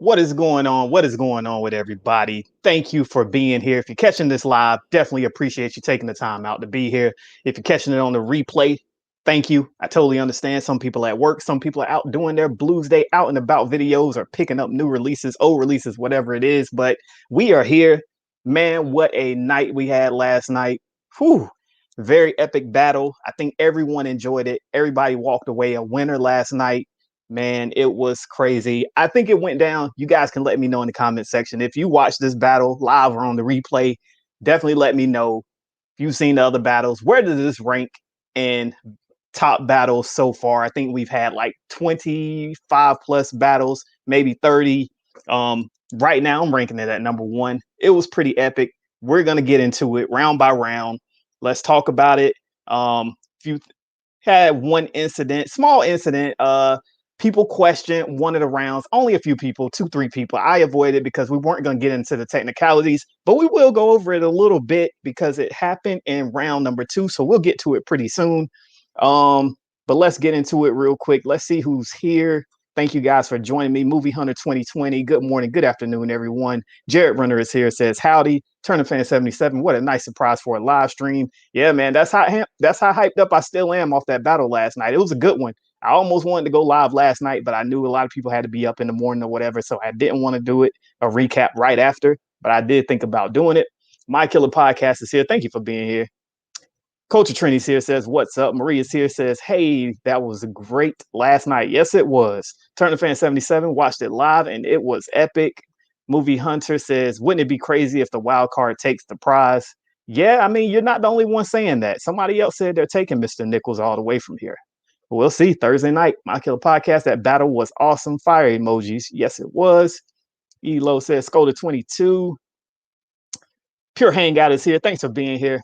What is going on? What is going on with everybody? Thank you for being here. If you're catching this live, definitely appreciate you taking the time out to be here. If you're catching it on the replay, thank you. I totally understand. Some people at work, some people are out doing their Blues Day out and about videos or picking up new releases, old releases, whatever it is. But we are here. Man, what a night we had last night. Whew. Very epic battle. I think everyone enjoyed it. Everybody walked away a winner last night. Man, it was crazy. I think it went down. You guys can let me know in the comment section. If you watch this battle live or on the replay, definitely let me know if you've seen the other battles. Where does this rank in top battles so far? I think we've had like 25 plus battles, maybe 30. Right now, I'm ranking it at number one. It was pretty epic. We're going to get into it round by round. Let's talk about it. If you had one incident, small incident, people questioned one of the rounds, only a few people, 2-3 people. I avoided because we weren't going to get into the technicalities, but we will go over it a little bit because it happened in round number 2. So we'll get to it pretty soon. But let's get into it real quick. Let's see who's here. Thank you guys for joining me. Movie Hunter 2020. Good morning, good afternoon, everyone. Jared Runner is here, says howdy. Turner Fan 77. What a nice surprise for a live stream. Yeah, man, that's how hyped up I still am off that battle last night. It was a good one. I almost wanted to go live last night, but I knew a lot of people had to be up in the morning or whatever, so I didn't want to do it, a recap right after, but I did think about doing it. My Killer Podcast is here. Thank you for being here. Culture Trinity's here, says, what's up? Maria's here, says, hey, that was great last night. Yes, it was. Turner Fan 77 watched it live, and it was epic. Movie Hunter says, wouldn't it be crazy if the wild card takes the prize? Yeah, I mean, you're not the only one saying that. Somebody else said they're taking Mr. Nichols all the way from here. We'll see. Thursday night, My Killer Podcast. That battle was awesome. Fire emojis. Yes, it was. Elo says, Skoda 22. Pure Hangout is here. Thanks for being here.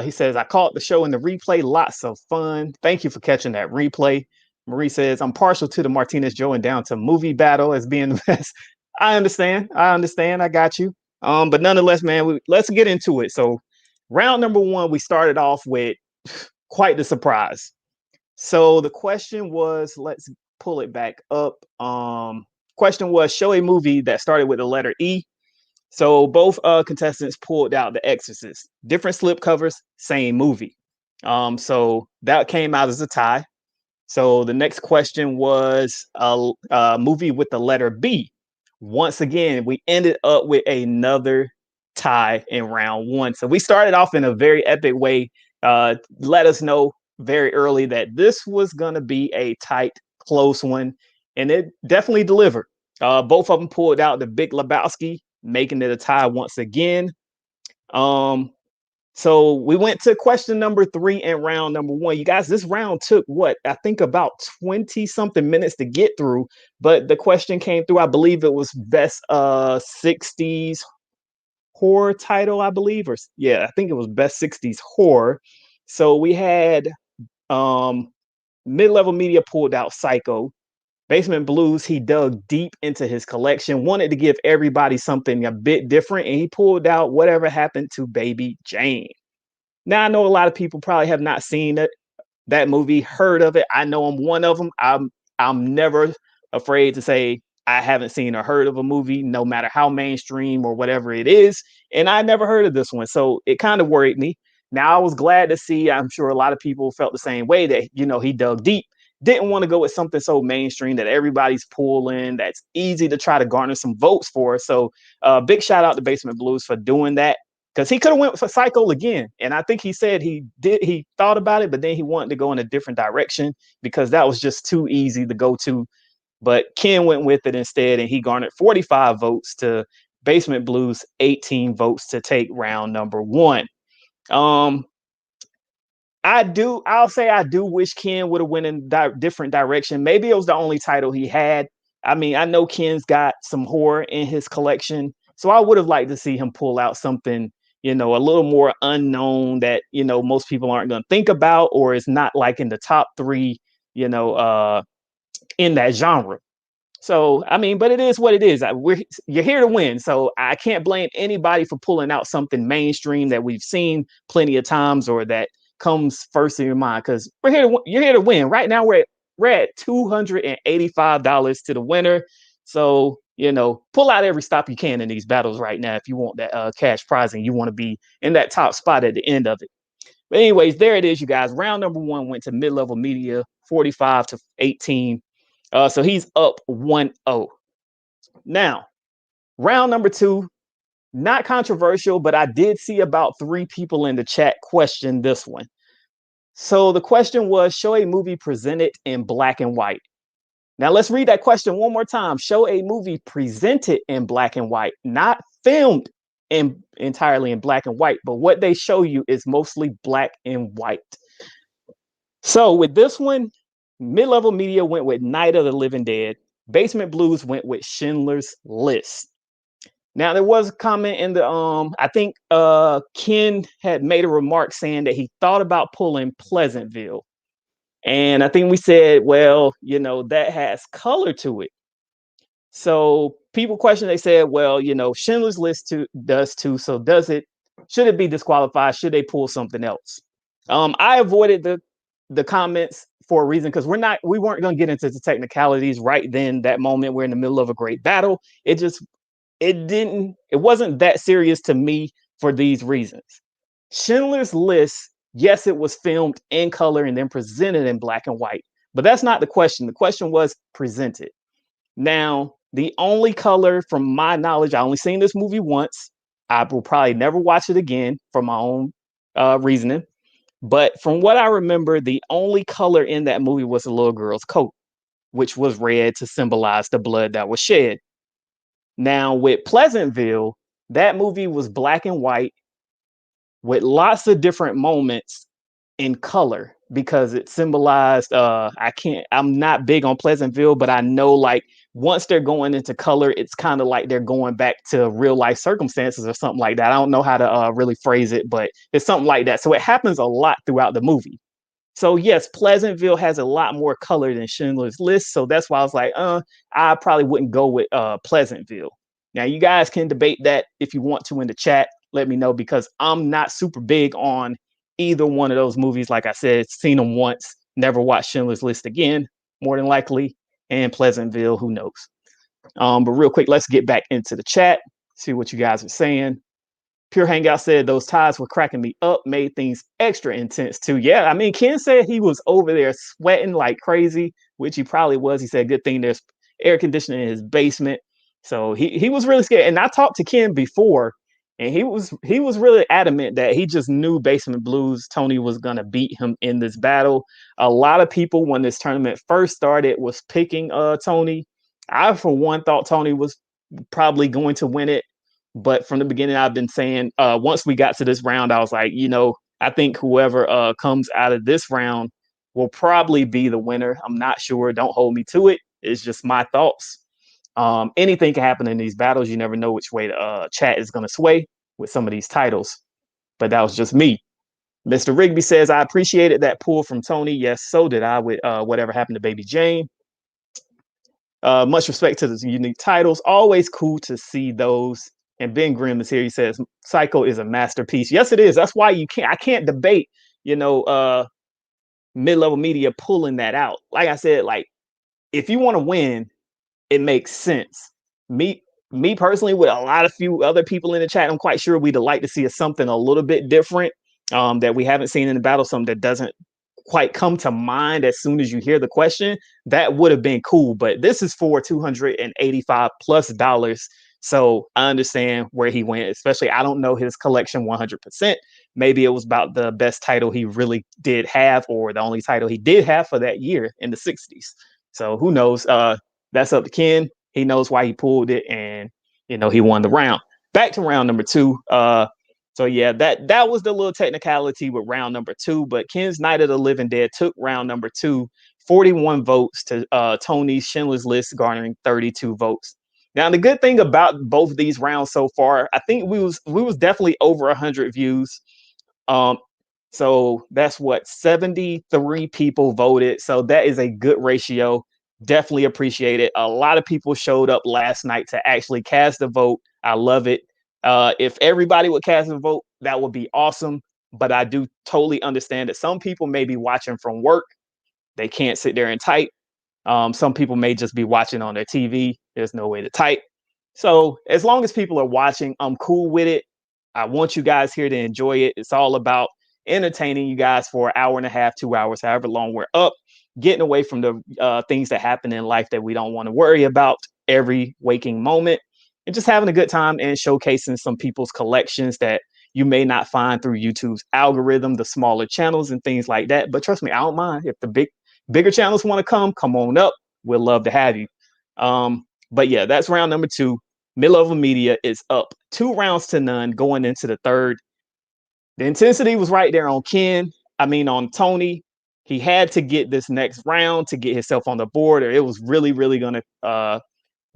He says, I caught the show in the replay. Lots of fun. Thank you for catching that replay. Marie says, I'm partial to the Martinez Joe and down to movie battle as being the best. I understand. I got you. But nonetheless, man, let's get into it. So round number 1, we started off with quite the surprise. So the question was, let's pull it back up. Question was, show a movie that started with the letter E. So both contestants pulled out The Exorcist. Different slip covers, same movie. So that came out as a tie. So the next question was a movie with the letter B. Once again, we ended up with another tie in round 1. So we started off in a very epic way. Let us know very early that this was going to be a tight, close one. And it definitely delivered. Both of them pulled out The Big Lebowski, making it a tie once again. So we went to question number 3 and round number 1. You guys, this round took what? I think about 20 something minutes to get through, but the question came through. I believe it was best 60s horror title, I believe, or yeah, I think it was best 60s horror. So we had Mid-Level Media pulled out Psycho. Basement Blues, he dug deep into his collection, wanted to give everybody something a bit different, and he pulled out Whatever Happened to Baby Jane. Now, I know a lot of people probably have not seen that movie, heard of it. I know I'm one of them. I'm never afraid to say I haven't seen or heard of a movie, no matter how mainstream or whatever it is, and I never heard of this one, so it kind of worried me. Now, I was glad to see, I'm sure a lot of people felt the same way, that, he dug deep. Didn't want to go with something so mainstream that everybody's pulling, that's easy to try to garner some votes for. So big shout out to Basement Blues for doing that, because he could have went for Psycho again. And I think he said he thought about it, but then he wanted to go in a different direction because that was just too easy to go to. But Ken went with it instead, and he garnered 45 votes to Basement Blues, 18 votes to take round number 1. I'll say I do wish Ken would have went in different direction. Maybe it was the only title he had. I mean, I know Ken's got some horror in his collection, so I would have liked to see him pull out something, a little more unknown that, most people aren't going to think about, or is not like in the top 3, in that genre. So, I mean, but it is what it is. You're here to win. So I can't blame anybody for pulling out something mainstream that we've seen plenty of times, or that comes first in your mind, because you're here to win. Right now we're at $285 to the winner. So pull out every stop you can in these battles right now if you want that cash prize and you want to be in that top spot at the end of it. But anyways, there it is, you guys. Round number one went to Mid-Level Media, 45 to 18. So he's up 1-0. Now, round number two, not controversial, but I did see about 3 people in the chat question this one. So the question was, show a movie presented in black and white. Now let's read that question one more time. Show a movie presented in black and white, not filmed entirely in black and white, but what they show you is mostly black and white. So with this one, Mid-Level Media went with Night of the Living Dead. Basement Blues went with Schindler's List. Now there was a comment in the I think Ken had made a remark saying that he thought about pulling Pleasantville. And I think we said, well, that has color to it. So people question, they said, well, Schindler's List does too. So should it be disqualified? Should they pull something else? I avoided the comments for a reason, because we weren't going to get into the technicalities right then, that moment. We're in the middle of a great battle. It wasn't that serious to me for these reasons. Schindler's List, yes, it was filmed in color and then presented in black and white, but that's not the question. The question was presented. Now, the only color, from my knowledge, I only seen this movie once. I will probably never watch it again for my own reasoning. But from what I remember, the only color in that movie was the little girl's coat, which was red to symbolize the blood that was shed. Now, with Pleasantville, that movie was black and white with lots of different moments in color, because it symbolized, I'm not big on Pleasantville, but I know, like, once they're going into color, it's kind of like they're going back to real life circumstances or something like that. I don't know how to really phrase it, but it's something like that. So it happens a lot throughout the movie. So yes, Pleasantville has a lot more color than Schindler's List. So that's why I was like, I probably wouldn't go with Pleasantville. Now you guys can debate that if you want to in the chat. Let me know, because I'm not super big on either one of those movies. Like I said, seen them once, never watched Schindler's List again, more than likely, and Pleasantville, who knows. But real quick, let's get back into the chat, see what you guys are saying. Pure Hangout said those ties were cracking me up, made things extra intense too. Yeah, I mean, Ken said he was over there sweating like crazy, which he probably was. He said, good thing there's air conditioning in his basement. So he was really scared. And I talked to Ken before, and he was really adamant that he just knew Basement Blues, Tony was gonna beat him in this battle. A lot of people, when this tournament first started, was picking Tony. I, for one, thought Tony was probably going to win it. But from the beginning, I've been saying, once we got to this round, I was like, I think whoever comes out of this round will probably be the winner. I'm not sure. Don't hold me to it. It's just my thoughts. Anything can happen in these battles. You never know which way the chat is going to sway with some of these titles. But that was just me. Mr. Rigby says, I appreciated that pull from Tony. Yes, so did I, with whatever happened to Baby Jane. Much respect to the unique titles. Always cool to see those. And Ben Grimm is here. He says, Psycho is a masterpiece. Yes, it is. That's why I can't debate, Mid-Level Media pulling that out. Like I said, like, if you want to win, it makes sense. Me personally, with a lot of few other people in the chat, I'm quite sure we'd like to see something a little bit different that we haven't seen in the battle, something that doesn't quite come to mind as soon as you hear the question. That would have been cool, but this is for $285+ So I understand where he went, especially I don't know his collection 100%. Maybe it was about the best title he really did have, or the only title he did have for that year in the 60s. So who knows? That's up to Ken. He knows why he pulled it, and he won the round. Back to round number two. So yeah, that was the little technicality with round number two. But Ken's Night of the Living Dead took round number two, 41 votes to Tony's Schindler's List garnering 32 votes. Now, the good thing about both of these rounds so far, I think we was definitely over 100 views. So that's what 73 people voted. So that is a good ratio. Definitely appreciate it. A lot of people showed up last night to actually cast a vote. I love it. If everybody would cast a vote, that would be awesome. But I do totally understand that some people may be watching from work. They can't sit there and type. Some people may just be watching on their TV. There's no way to type. So as long as people are watching, I'm cool with it. I want you guys here to enjoy it. It's all about entertaining you guys for an hour and a half, 2 hours, however long we're up, getting away from the things that happen in life that we don't want to worry about every waking moment, and just having a good time and showcasing some people's collections that you may not find through YouTube's algorithm, the smaller channels and things like that. But trust me, I don't mind. If the bigger channels want to come on up. We'd love to have you. But yeah, that's round number two. Mid-level media is up 2 rounds to none going into the third. The intensity was right there on on Tony. He had to get this next round to get himself on the board, or it was really, really going to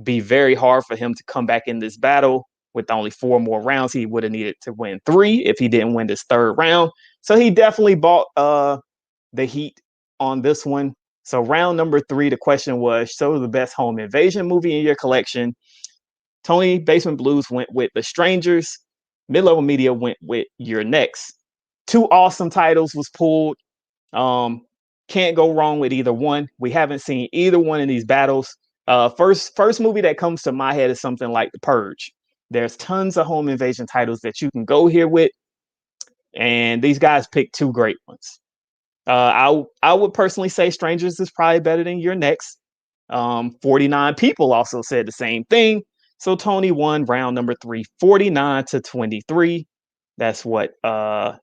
be very hard for him to come back in this battle. With only 4 more rounds, he would have needed to win 3 if he didn't win this third round. So he definitely bought the heat on this one. So round number 3, the question was, show the best home invasion movie in your collection. Tony Basement Blues went with The Strangers. Mid-level media went with You're Next. 2 awesome titles was pulled. Can't go wrong with either one. We haven't seen either one in these battles. First movie that comes to my head is something like The Purge. There's tons of home invasion titles that you can go here with, and these guys picked 2 great ones. I would personally say Strangers is probably better than You're Next. 49 people also said the same thing. So Tony won round number 3, 49-23. That's what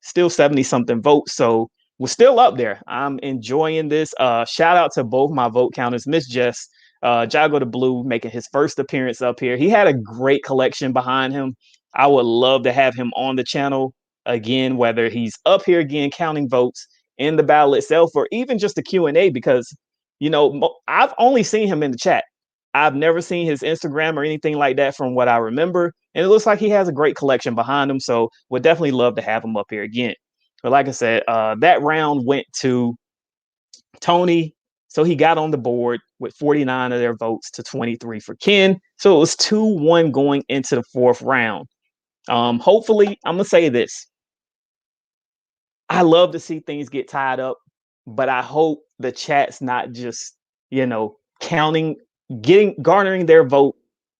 still 70 something votes. So we're still up there. I'm enjoying this. Shout out to both my vote counters, Miss Jess, Jago the Blue, making his first appearance up here. He had a great collection behind him. I would love to have him on the channel again, whether he's up here again counting votes in the battle itself, or even just the Q&A, because I've only seen him in the chat. I've never seen his Instagram or anything like that from what I remember. And it looks like he has a great collection behind him. So we'd definitely love to have him up here again. But like I said, that round went to Tony. So he got on the board with 49 of their votes to 23 for Ken. So it was 2-1 going into the 4th round. Hopefully, I'm going to say this. I love to see things get tied up, but I hope the chat's not just, garnering their vote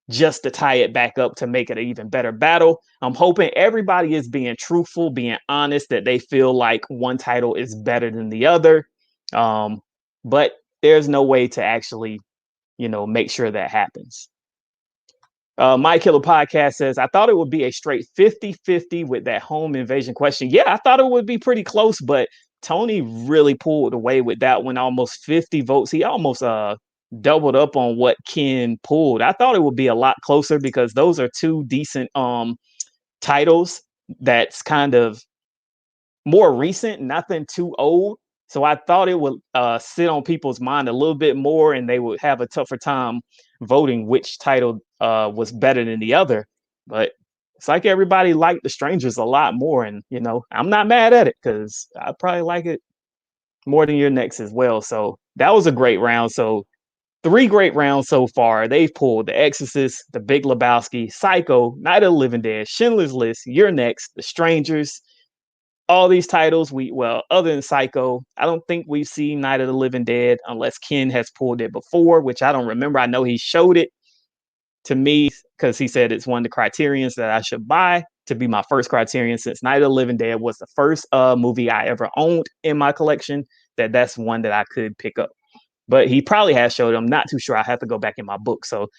just to tie it back up to make it an even better battle. I'm hoping everybody is being truthful, being honest, that they feel like one title is better than the other. But there's no way to actually, make sure that happens. My Killer Podcast says, I thought it would be a straight 50-50 with that home invasion question. Yeah, I thought it would be pretty close, but Tony really pulled away with that one, almost 50 votes. He almost doubled up on what Ken pulled. I thought it would be a lot closer because those are 2 decent titles that's kind of more recent, nothing too old. So I thought it would sit on people's mind a little bit more, and they would have a tougher time voting which title was better than the other. But it's like everybody liked The Strangers a lot more, and I'm not mad at it because I probably like it more than Your Next as well. So that was a great round. So 3 great rounds so far. They've pulled The Exorcist, The Big Lebowski, Psycho, Night of the Living Dead, Schindler's List, Your Next, The Strangers. All these titles, other than Psycho, I don't think we've seen Night of the Living Dead unless Ken has pulled it before, which I don't remember. I know he showed it to me because he said it's one of the criterions that I should buy to be my first criterion, since Night of the Living Dead was the first movie I ever owned in my collection. That's one that I could pick up. But he probably has showed it. I'm not too sure. I have to go back in my book. So,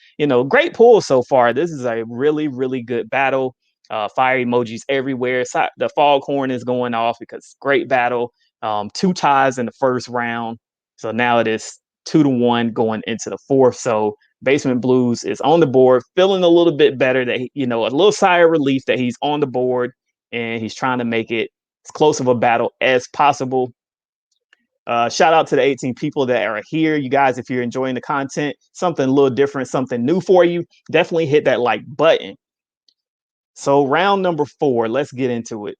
great pull so far. This is a really, really good battle. Fire emojis everywhere. The foghorn is going off because great battle. 2 ties in the first round. So now it is 2-1 going into the 4th. So Basement Blues is on the board, feeling a little bit better that, a little sigh of relief that he's on the board and he's trying to make it as close of a battle as possible. Shout out to the 18 people that are here. You guys, if you're enjoying the content, something a little different, something new for you, definitely hit that like button. So round number 4, let's get into it.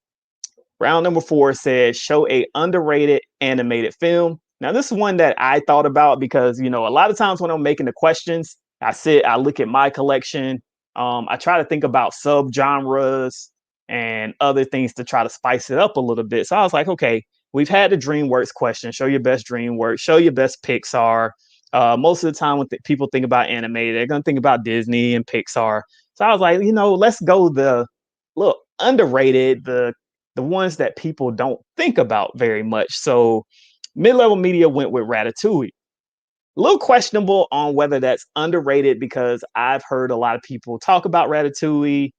Round number 4 says, show a underrated animated film. Now, this is one that I thought about because, a lot of times when I'm making the questions, I look at my collection. I try to think about subgenres and other things to try to spice it up a little bit. So I was like, okay, we've had the DreamWorks question, show your best DreamWorks, show your best Pixar, Most of the time, when people think about anime, they're gonna think about Disney and Pixar. So I was like, let's go the look underrated, the ones that people don't think about very much. So mid-level media went with Ratatouille. A little questionable on whether that's underrated because I've heard a lot of people talk about Ratatouille.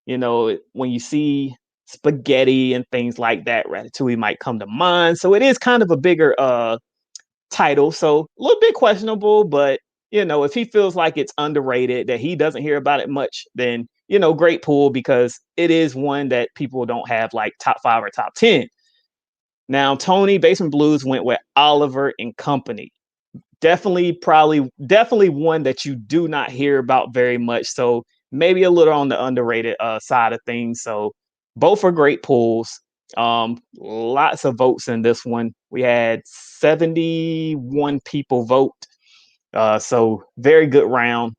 When you see spaghetti and things like that, Ratatouille might come to mind. So it is kind of a bigger title. So a little bit questionable, but if he feels like it's underrated, that he doesn't hear about it much, then great pull because it is one that people don't have like top 5 or top 10. Now, Tony Basement Blues went with Oliver and Company. Definitely one that you do not hear about very much. So maybe a little on the underrated side of things. So both are great pulls. Lots of votes in this one. We had 71 people vote. So very good round.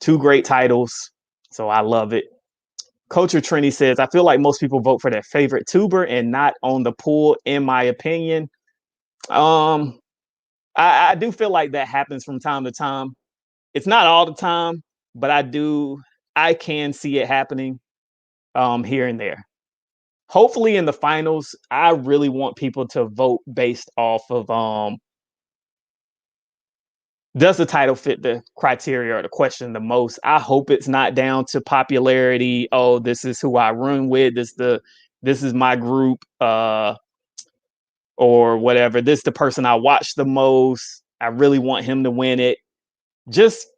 Two great titles. So I love it. Culture Trini says, I feel like most people vote for their favorite tuber and not on the pool, in my opinion. Um, I do feel like that happens from time to time. It's not all the time, but I can see it happening here and there. Hopefully in the finals, I really want people to vote based off of does the title fit the criteria or the question the most? I hope it's not down to popularity. Oh, this is who I run with. This is my group, or whatever. This is the person I watch the most. I really want him to win it. Just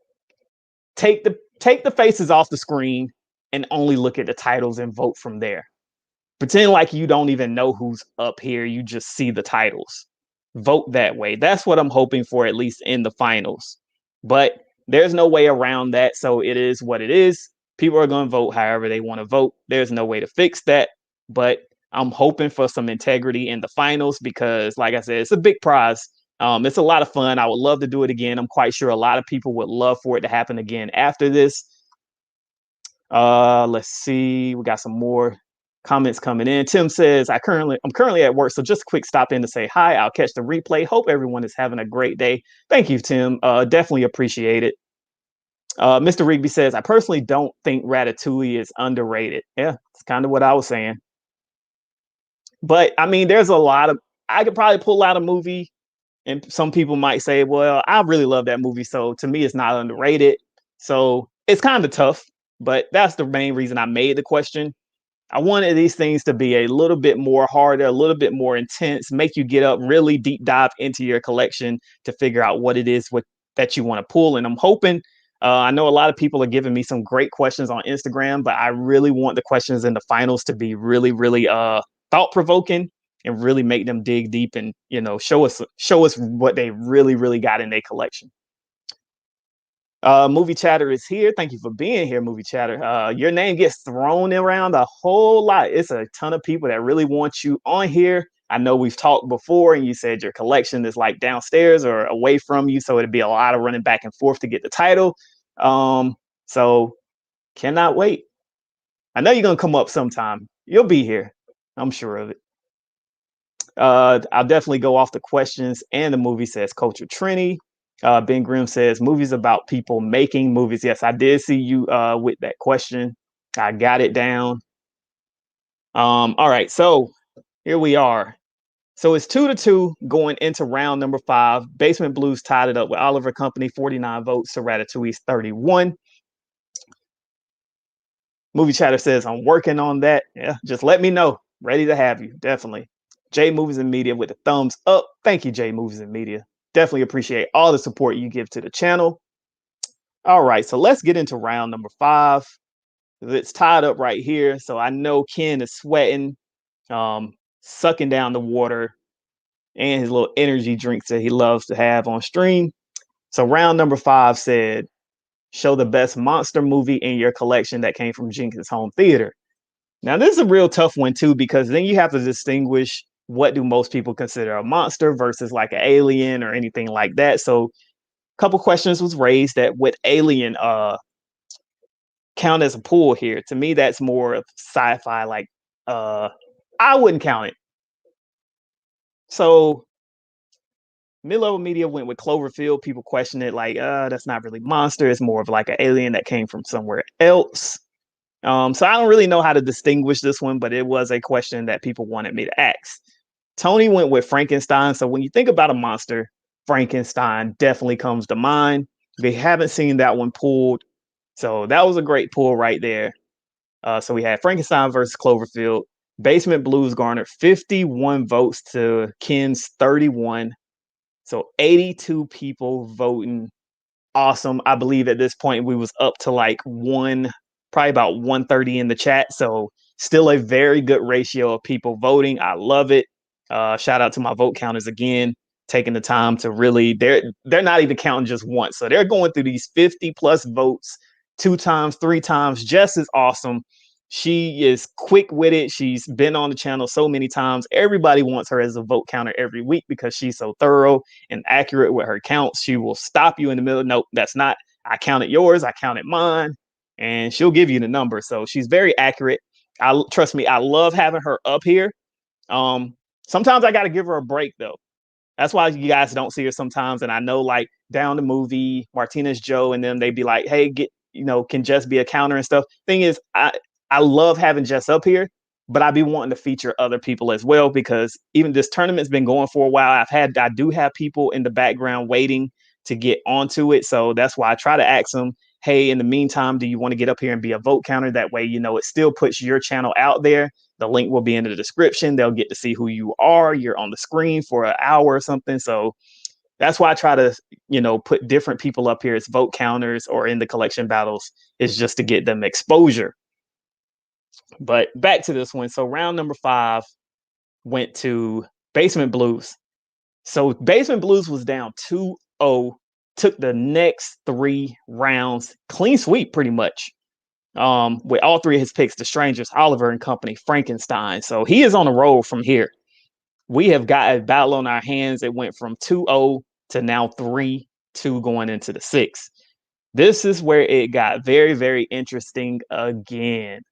take the faces off the screen and only look at the titles and vote from there. Pretend like you don't even know who's up here. You just see the titles. Vote that way. That's what I'm hoping for, at least in the finals. But there's no way around that. So it is what it is. People are going to vote however they want to vote. There's no way to fix that. But I'm hoping for some integrity in the finals because, like I said, it's a big prize. It's a lot of fun. I would love to do it again. I'm quite sure a lot of people would love for it to happen again after this. Let's see. We got some more comments coming in. Tim says, I'm currently at work, so just a quick stop in to say hi. I'll catch the replay. Hope everyone is having a great day. Thank you, Tim. Definitely appreciate it. Mr. Rigby says, I personally don't think Ratatouille is underrated. Yeah, it's kind of what I was saying. But I mean, I could probably pull out a movie and some people might say, well, I really love that movie. So to me, it's not underrated. So it's kind of tough, but that's the main reason I made the question. I wanted these things to be a little bit more harder, a little bit more intense, make you get up, really deep dive into your collection to figure out what it is that you want to pull. And I'm hoping, I know a lot of people are giving me some great questions on Instagram, but I really want the questions in the finals to be really, really thought provoking and really make them dig deep and show us what they really, really got in their collection. Movie Chatter is here. Thank you for being here, Movie Chatter. Your name gets thrown around a whole lot. It's a ton of people that really want you on here. I know we've talked before and you said your collection is like downstairs or away from you. So it'd be a lot of running back and forth to get the title. So cannot wait. I know you're going to come up sometime. You'll be here. I'm sure of it. I'll definitely go off the questions and the movie, says Culture Trini. Ben Grimm says movies about people making movies. Yes, I did see you with that question. I got it down. All right, so here we are. So it's 2-2 going into round number 5. Basement Blues tied it up with Oliver Company, 49 votes. So Ratatouille's 31. Movie Chatter says, I'm working on that. Yeah, just let me know. Ready to have you. Definitely. J Movies and Media with a thumbs up. Thank you, J Movies and Media. Definitely appreciate all the support you give to the channel. All right, so let's get into round number 5. It's tied up right here. So I know Ken is sweating, sucking down the water and his little energy drinks that he loves to have on stream. So round number 5 said, show the best monster movie in your collection that came from Jenkins Home Theater. Now, this is a real tough one, too, because then you have to distinguish what do most people consider a monster versus like an alien or anything like that. So a couple questions was raised that would Alien count as a pool here? To me, that's more of sci-fi. Like, I wouldn't count it. So Mid-level media went with Cloverfield. People question it like, that's not really monster. It's more of like an alien that came from somewhere else. So I don't really know how to distinguish this one, but it was a question that people wanted me to ask. Tony went with Frankenstein. So when you think about a monster, Frankenstein definitely comes to mind. We haven't seen that one pulled. So that was a great pull right there. So we had Frankenstein versus Cloverfield. Basement Blues garnered 51 votes to Ken's 31. So 82 people voting. Awesome. I believe at this point we was up to like probably about 130 in the chat. So still a very good ratio of people voting. I love it. Shout out to my vote counters again, taking the time to really, they're not even counting just once. So they're going through these 50 plus votes 2 times, 3 times. Jess is awesome. She is quick with it. She's been on the channel so many times. Everybody wants her as a vote counter every week because she's so thorough and accurate with her counts. She will stop you in the middle. Nope, that's not. I counted yours. I counted mine, and she'll give you the number. So she's very accurate. Trust me. I love having her up here. Sometimes I got to give her a break though. That's why you guys don't see her sometimes. And I know like Down the Movie, Martinez Joe, and them, they'd be like, hey, can Jess be a counter and stuff. Thing is, I love having Jess up here, but I be wanting to feature other people as well, because even this tournament's been going for a while. I do have people in the background waiting to get onto it. So that's why I try to ask them, hey, in the meantime, do you want to get up here and be a vote counter? That way, it still puts your channel out there. The link will be in the description. They'll get to see who you are. You're on the screen for an hour or something. So that's why I try to, put different people up here as vote counters or in the collection battles, is just to get them exposure. But back to this one. So round number 5 went to Basement Blues. So Basement Blues was down 2-0, took the next 3 rounds, clean sweep pretty much. With all 3 of his picks, The Strangers, Oliver and Company, Frankenstein. So he is on a roll from here. We have got a battle on our hands. It went from 2-0 to now 3-2 going into the 6th. This is where it got very, very interesting again.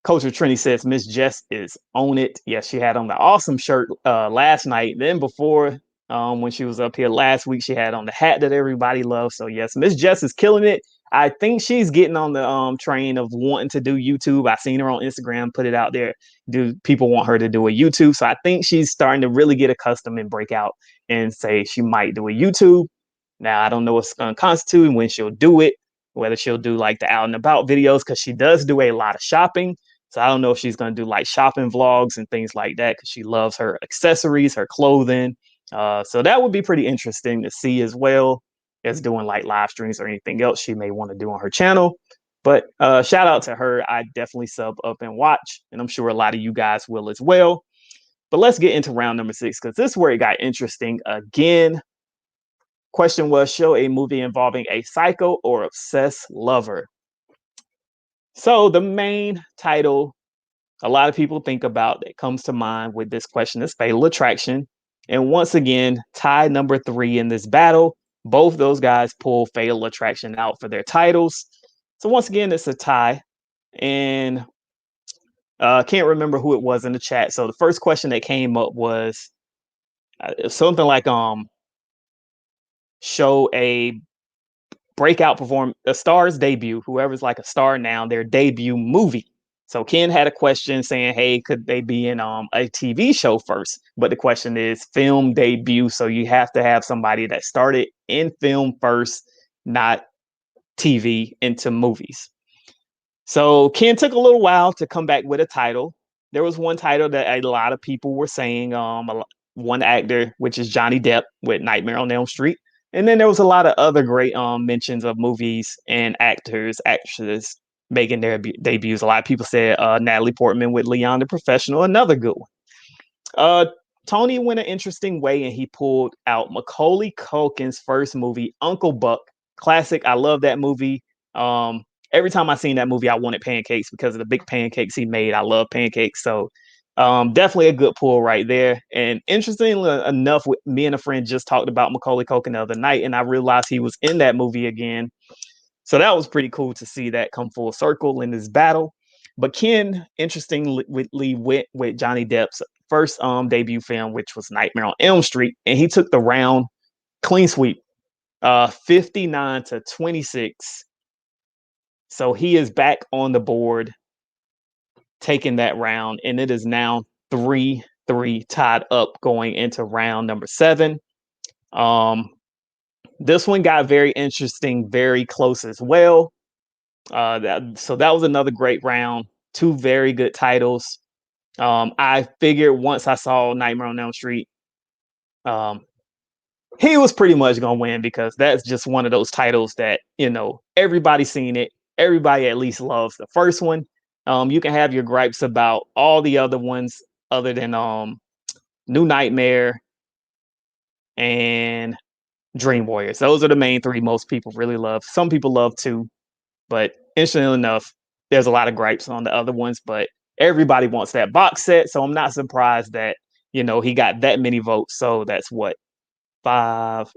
Culture Trini says Miss Jess is on it. Yes, she had on the awesome shirt last night. Then before, when she was up here last week, she had on the hat that everybody loves. So yes, Miss Jess is killing it. I think she's getting on the train of wanting to do YouTube. I seen her on Instagram put it out there. Do people want her to do a YouTube? So I think she's starting to really get accustomed and break out and say she might do a YouTube. Now I don't know what's going to constitute and when she'll do it, whether she'll do like the out and about videos, because she does do a lot of shopping. So I don't know if she's going to do like shopping vlogs and things like that, because she loves her accessories, her clothing. So that would be pretty interesting to see, as well as doing like live streams or anything else she may want to do on her channel. But shout out to her. I definitely sub up and watch, and I'm sure a lot of you guys will as well. But let's get into round number 6, because this is where it got interesting again. Question was, show a movie involving a psycho or obsessed lover. So the main title a lot of people think about that comes to mind with this question is Fatal Attraction. And once again, tie number 3 in this battle. Both those guys pull Fatal Attraction out for their titles. So once again, it's a tie. And can't remember who it was in the chat. So the first question that came up was something like show a breakout a star's debut, whoever's like a star now, their debut movie. So Ken had a question saying, hey, could they be in a TV show first? But the question is film debut. So you have to have somebody that started in film first, not TV into movies. So Ken took a little while to come back with a title. There was one title that a lot of people were saying, one actor, which is Johnny Depp with Nightmare on Elm Street. And then there was a lot of other great mentions of movies and actors, actresses making their debuts. A lot of people said Natalie Portman with Leon the Professional, another good one. Tony went an interesting way, and he pulled out Macaulay Culkin's first movie, Uncle Buck. Classic. I love that movie. Every time I seen that movie, I wanted pancakes because of the big pancakes he made. I love pancakes. So definitely a good pull right there. And interestingly enough, me and a friend just talked about Macaulay Culkin the other night, and I realized he was in that movie again. So that was pretty cool to see that come full circle in this battle. But Ken, interestingly, went with Johnny Depp's first debut film, which was Nightmare on Elm Street, and he took the round clean sweep, 59-26. So he is back on the board, taking that round, and it is now 3-3 tied up going into round number 7. This one got very interesting, very close as well. So that was another great round. 2 very good titles. I figured once I saw Nightmare on Elm Street, he was pretty much gonna win because that's just one of those titles that, you know, everybody's seen it. Everybody at least loves the first one. You can have your gripes about all the other ones other than New Nightmare and Dream Warriors. Those are the main 3 most people really love. Some people love 2, but interestingly enough, there's a lot of gripes on the other ones, but everybody wants that box set. So I'm not surprised that, you know, he got that many votes. So that's what, about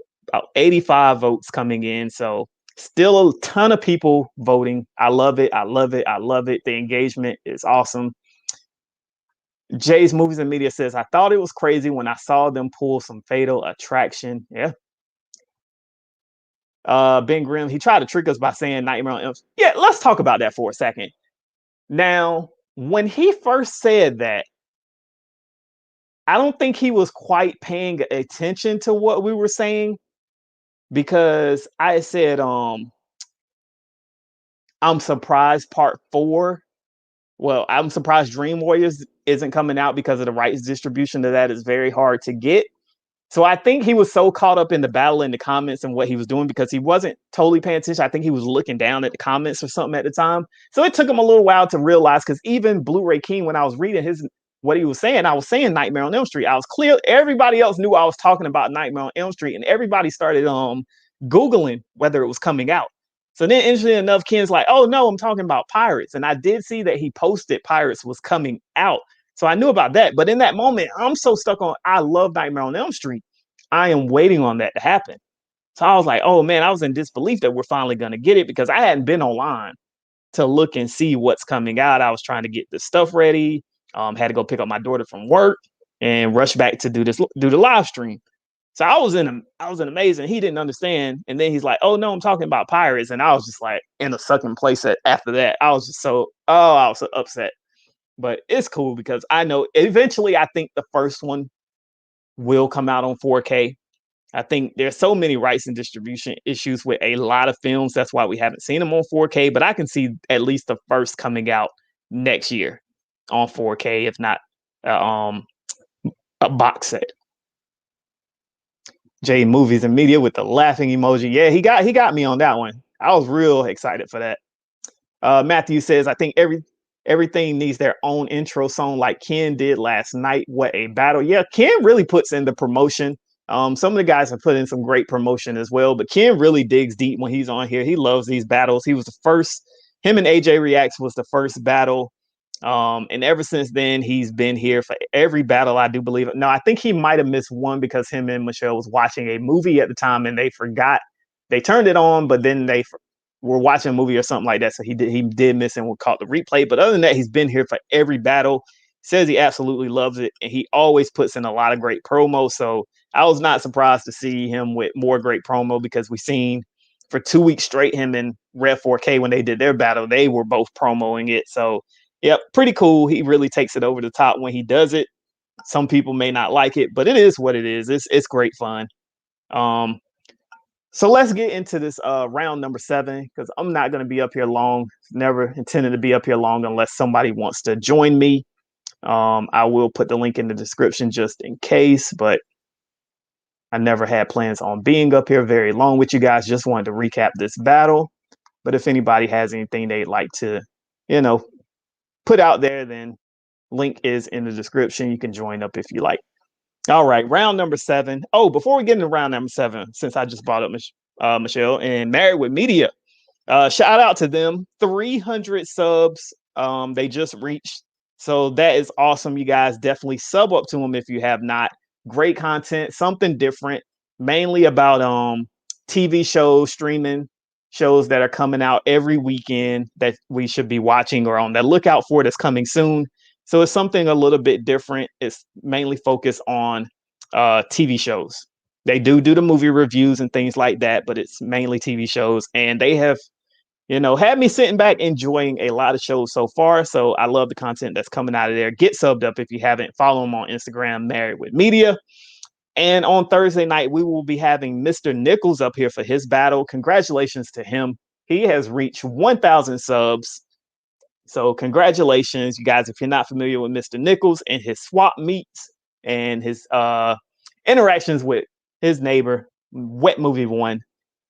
85 votes coming in. So still a ton of people voting. I love it. I love it. I love it. The engagement is awesome. Jay's Movies and Media says, I thought it was crazy when I saw them pull some Fatal Attraction. Yeah. Ben Grimm, he tried to trick us by saying Nightmare on Elm Street. Yeah, let's talk about that for a second. Now, when he first said that, I don't think he was quite paying attention to what we were saying, because I said, I'm surprised part 4. Well, I'm surprised Dream Warriors isn't coming out because of the rights distribution to that is very hard to get. So I think he was so caught up in the battle in the comments and what he was doing because he wasn't totally paying attention. I think he was looking down at the comments or something at the time. So it took him a little while to realize, because even Blu-ray King, when I was reading what he was saying, I was saying Nightmare on Elm Street. I was clear. Everybody else knew I was talking about Nightmare on Elm Street, and everybody started Googling whether it was coming out. So then, interestingly enough, Ken's like, oh no, I'm talking about Pirates. And I did see that he posted Pirates was coming out. So I knew about that. But in that moment, I'm so stuck on, I love Nightmare on Elm Street. I am waiting on that to happen. So I was like, oh man, I was in disbelief that we're finally going to get it, because I hadn't been online to look and see what's coming out. I was trying to get the stuff ready. Had to go pick up my daughter from work and rush back to do the live stream. So I was in amazing. He didn't understand. And then he's like, oh no, I'm talking about Pirates. And I was just like in a sucking place after that. I was so upset. But it's cool because I know eventually I think the first one will come out on 4K. I think there's so many rights and distribution issues with a lot of films. That's why we haven't seen them on 4K. But I can see at least the first coming out next year on 4K, if not a box set. J Movies and Media with the laughing emoji. Yeah, he got me on that one. I was real excited for that. Matthew says, I think everything needs their own intro song like Ken did last night. What a battle. Yeah, Ken really puts in the promotion. Some of the guys have put in some great promotion as well, but Ken really digs deep when he's on here. He loves these battles. He was the first, him and AJ Reacts was the first battle. And ever since then, he's been here for every battle, I do believe. No, I think he might have missed one because him and Michelle was watching a movie at the time and they forgot. They turned it on, but then they were watching a movie or something like that. So he did miss and caught the replay. But other than that, he's been here for every battle. Says he absolutely loves it. And he always puts in a lot of great promo. So I was not surprised to see him with more great promo, because we've seen for 2 weeks straight him and Rev 4K, when they did their battle, they were both promoting it. So yep, pretty cool. He really takes it over the top when he does it. Some people may not like it, but it is what it is. It's great fun. So let's get into this round number 7, because I'm not going to be up here long. Never intended to be up here long unless somebody wants to join me. I will put the link in the description just in case, but I never had plans on being up here very long with you guys. Just wanted to recap this battle. But if anybody has anything they'd like to, put out there, then link is in the description. You can join up if you like. All right, round number 7. Oh, before we get into round number 7, since I just brought up Michelle and Married with Media, shout out to them. 300 subs they just reached. So that is awesome. You guys definitely sub up to them if you have not. Great content, something different, mainly about TV shows, streaming shows that are coming out every weekend that we should be watching or on the lookout for that's coming soon. So it's something a little bit different. It's mainly focused on TV shows. They do the movie reviews and things like that, but it's mainly TV shows. And they have, had me sitting back enjoying a lot of shows so far. So I love the content that's coming out of there. Get subbed up if you haven't. Follow them on Instagram, Married with Media. And on Thursday night, we will be having Mr. Nichols up here for his battle. Congratulations to him. He has reached 1,000 subs. So congratulations, you guys. If you're not familiar with Mr. Nichols and his swap meets and his interactions with his neighbor, Wet Movie One,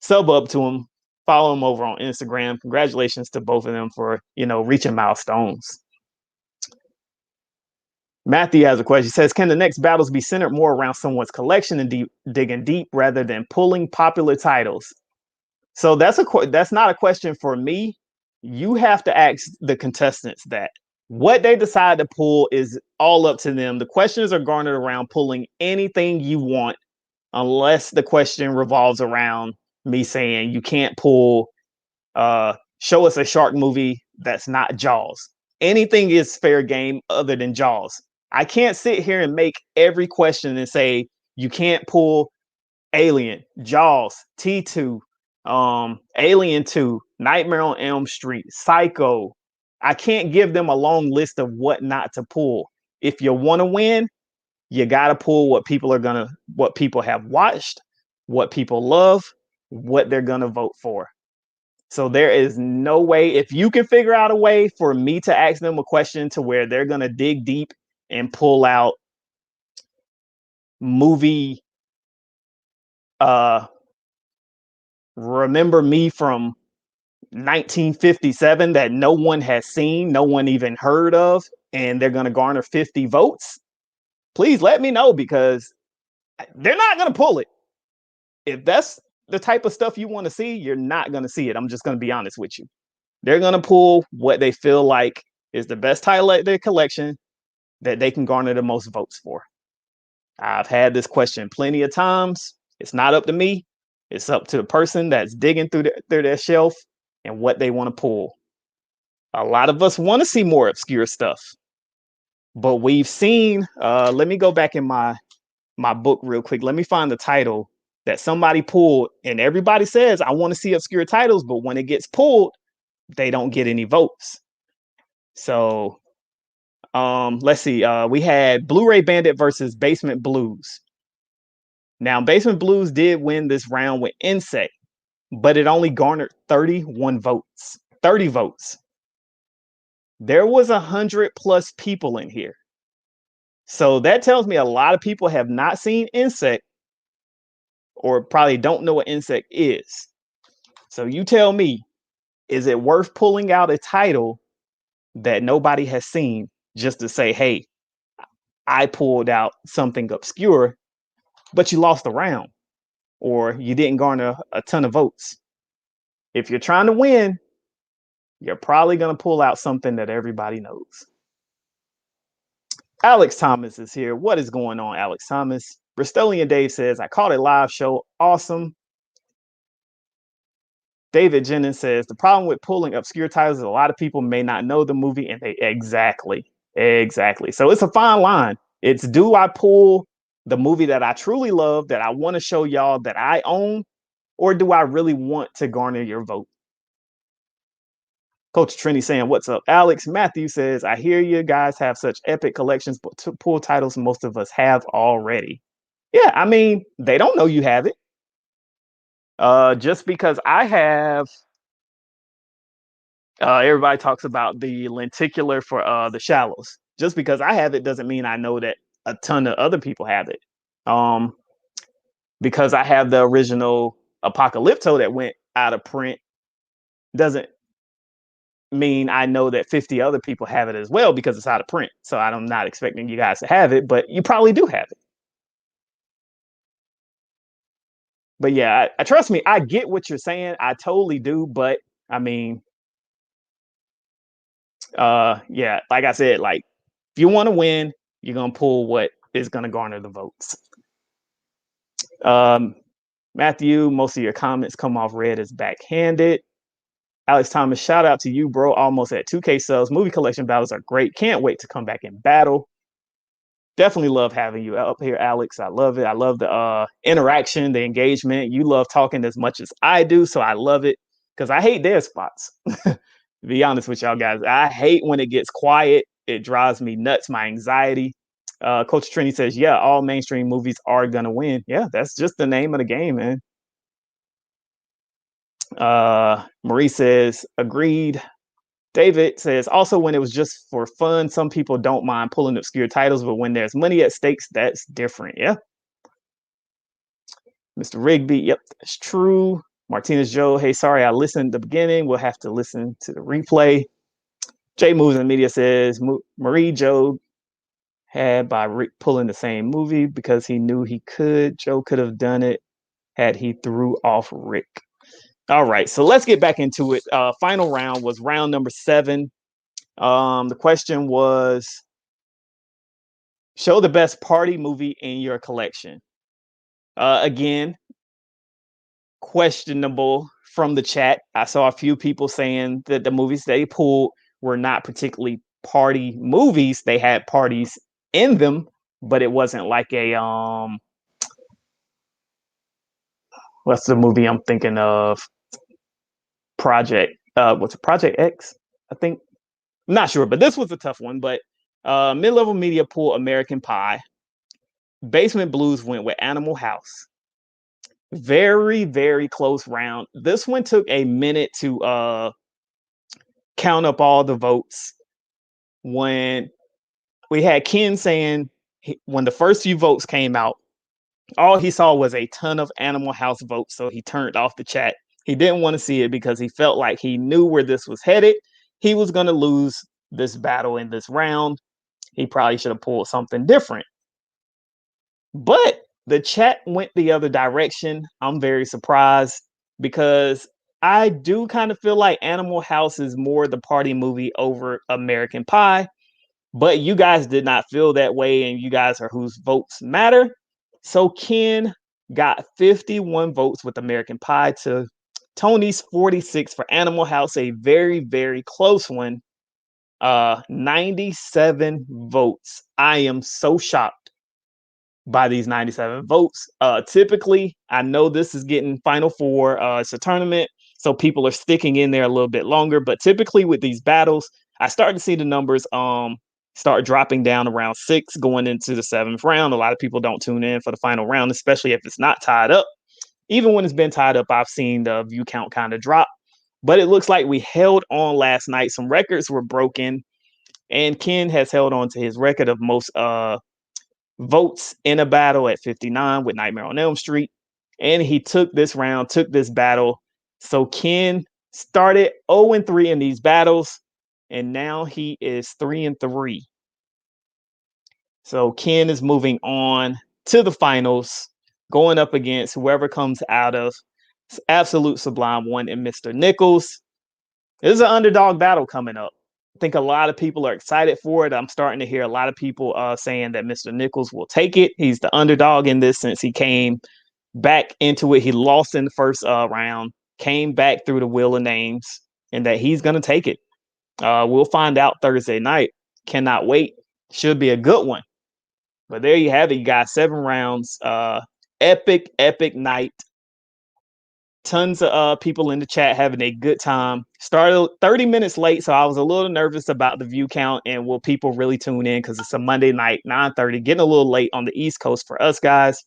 sub up to him. Follow him over on Instagram. Congratulations to both of them for, reaching milestones. Matthew has a question. He says, can the next battles be centered more around someone's collection and digging deep rather than pulling popular titles? So that's not a question for me. You have to ask the contestants that. What they decide to pull is all up to them. The questions are garnered around pulling anything you want, unless the question revolves around me saying you can't pull, show us a shark movie that's not Jaws. Anything is fair game other than Jaws. I can't sit here and make every question and say you can't pull Alien, Jaws, T2, Alien 2, Nightmare on Elm Street, Psycho. I can't give them a long list of what not to pull. If you want to win, you got to pull what people have watched, what people love, what they're going to vote for. So there is no way, if you can figure out a way for me to ask them a question to where they're going to dig deep and pull out movie, Remember Me from 1957 that no one has seen, no one even heard of, and they're going to garner 50 votes, please let me know, because they're not going to pull it. If that's the type of stuff you want to see, you're not going to see it. I'm just going to be honest with you. They're going to pull what they feel like is the best title at their collection that they can garner the most votes for. I've had this question plenty of times. It's not up to me. It's up to the person that's digging through their shelf and what they want to pull. A lot of us want to see more obscure stuff, but we've seen, let me go back in my book real quick. Let me find the title that somebody pulled, and everybody says, I want to see obscure titles, but when it gets pulled, they don't get any votes. So let's see. We had Blu-ray Bandit versus Basement Blues. Now, Basement Blues did win this round with Insect, but it only garnered 31 votes. 30 votes. There was 100+ people in here. So that tells me a lot of people have not seen Insect, or probably don't know what Insect is. So you tell me, is it worth pulling out a title that nobody has seen just to say, hey, I pulled out something obscure, but you lost the round, or you didn't garner a ton of votes? If you're trying to win, you're probably going to pull out something that everybody knows. Alex Thomas is here. What is going on, Alex Thomas? Bristolian Dave says, I caught a live show. Awesome. David Jennings says, the problem with pulling obscure titles is a lot of people may not know the movie, and they exactly. So it's a fine line. It's, do I pull the movie that I truly love, that I want to show y'all that I own, or do I really want to garner your vote? Coach Trini saying, what's up, Alex? Matthew says, I hear you guys have such epic collections, but to pull titles most of us have already. Yeah, I mean, they don't know you have it. Just because I have, everybody talks about the lenticular for The Shallows. Just because I have it doesn't mean I know that a ton of other people have it. Because I have the original Apocalypto that went out of print doesn't mean I know that 50 other people have it as well, because it's out of print. So I'm not expecting you guys to have it, but you probably do have it. But yeah, I trust me, I get what you're saying. I totally do. But I mean, yeah, like I said, like, if you want to win, you're going to pull what is going to garner the votes. Matthew, most of your comments come off read as backhanded. Alex Thomas, shout out to you, bro. Almost at 2K subs. Movie collection battles are great. Can't wait to come back and battle. Definitely love having you up here, Alex. I love it. I love the interaction, the engagement. You love talking as much as I do, so I love it because I hate dead spots. To be honest with y'all guys, I hate when it gets quiet. It drives me nuts. My anxiety. Coach Trini says, "Yeah, all mainstream movies are gonna win." Yeah, that's just the name of the game, man. Marie says, "Agreed." David says, also, when it was just for fun, some people don't mind pulling obscure titles, but when there's money at stakes, that's different. Yeah. Mr. Rigby, yep, that's true. Martinez Joe, hey, sorry, I listened at the beginning. We'll have to listen to the replay. Jay Moves in Media says, Marie Joe had by Rick pulling the same movie because he knew he could. Joe could have done it had he threw off Rick. All right, so let's get back into it. Final round was round number 7. The question was, show the best party movie in your collection. Again, questionable from the chat. I saw a few people saying that the movies they pulled were not particularly party movies. They had parties in them, but it wasn't like a what's the movie I'm thinking of? What's it, Project X? I think. I'm not sure, but this was a tough one. But Mid-Level Media pulled American Pie. Basement Blues went with Animal House. Very, very close round. This one took a minute to count up all the votes. When we had Ken saying when the first few votes came out, all he saw was a ton of Animal House votes, so he turned off the chat. He didn't want to see it because he felt like he knew where this was headed. He was going to lose this battle in this round. He probably should have pulled something different. But the chat went the other direction. I'm very surprised because I do kind of feel like Animal House is more the party movie over American Pie. But you guys did not feel that way, and you guys are whose votes matter. So Ken got 51 votes with American Pie to Tony's 46 for Animal House, a very, very close one. 97 votes. I am so shocked by these 97 votes. Typically, I know this is getting Final Four. It's a tournament, so people are sticking in there a little bit longer. But typically with these battles, I start to see the numbers start dropping down around 6 going into the 7th round. A lot of people don't tune in for the final round, especially if it's not tied up. Even when it's been tied up, I've seen the view count kind of drop. But it looks like we held on last night. Some records were broken, and Ken has held on to his record of most votes in a battle at 59 with Nightmare on Elm Street. And he took this round, took this battle. So Ken started 0-3 in these battles, and now he is 3-3. So Ken is moving on to the finals, going up against whoever comes out of Absolute Sublime One and Mr. Nichols. There's an underdog battle coming up. I think a lot of people are excited for it. I'm starting to hear a lot of people saying that Mr. Nichols will take it. He's the underdog in this since he came back into it. He lost in the first round, came back through the wheel of names, and that he's going to take it. We'll find out Thursday night. Cannot wait. Should be a good one. But there you have it. You got 7 rounds. Epic, epic night. Tons of people in the chat having a good time. Started 30 minutes late, so I was a little nervous about the view count and will people really tune in because it's a Monday night, 9:30, getting a little late on the East Coast for us guys.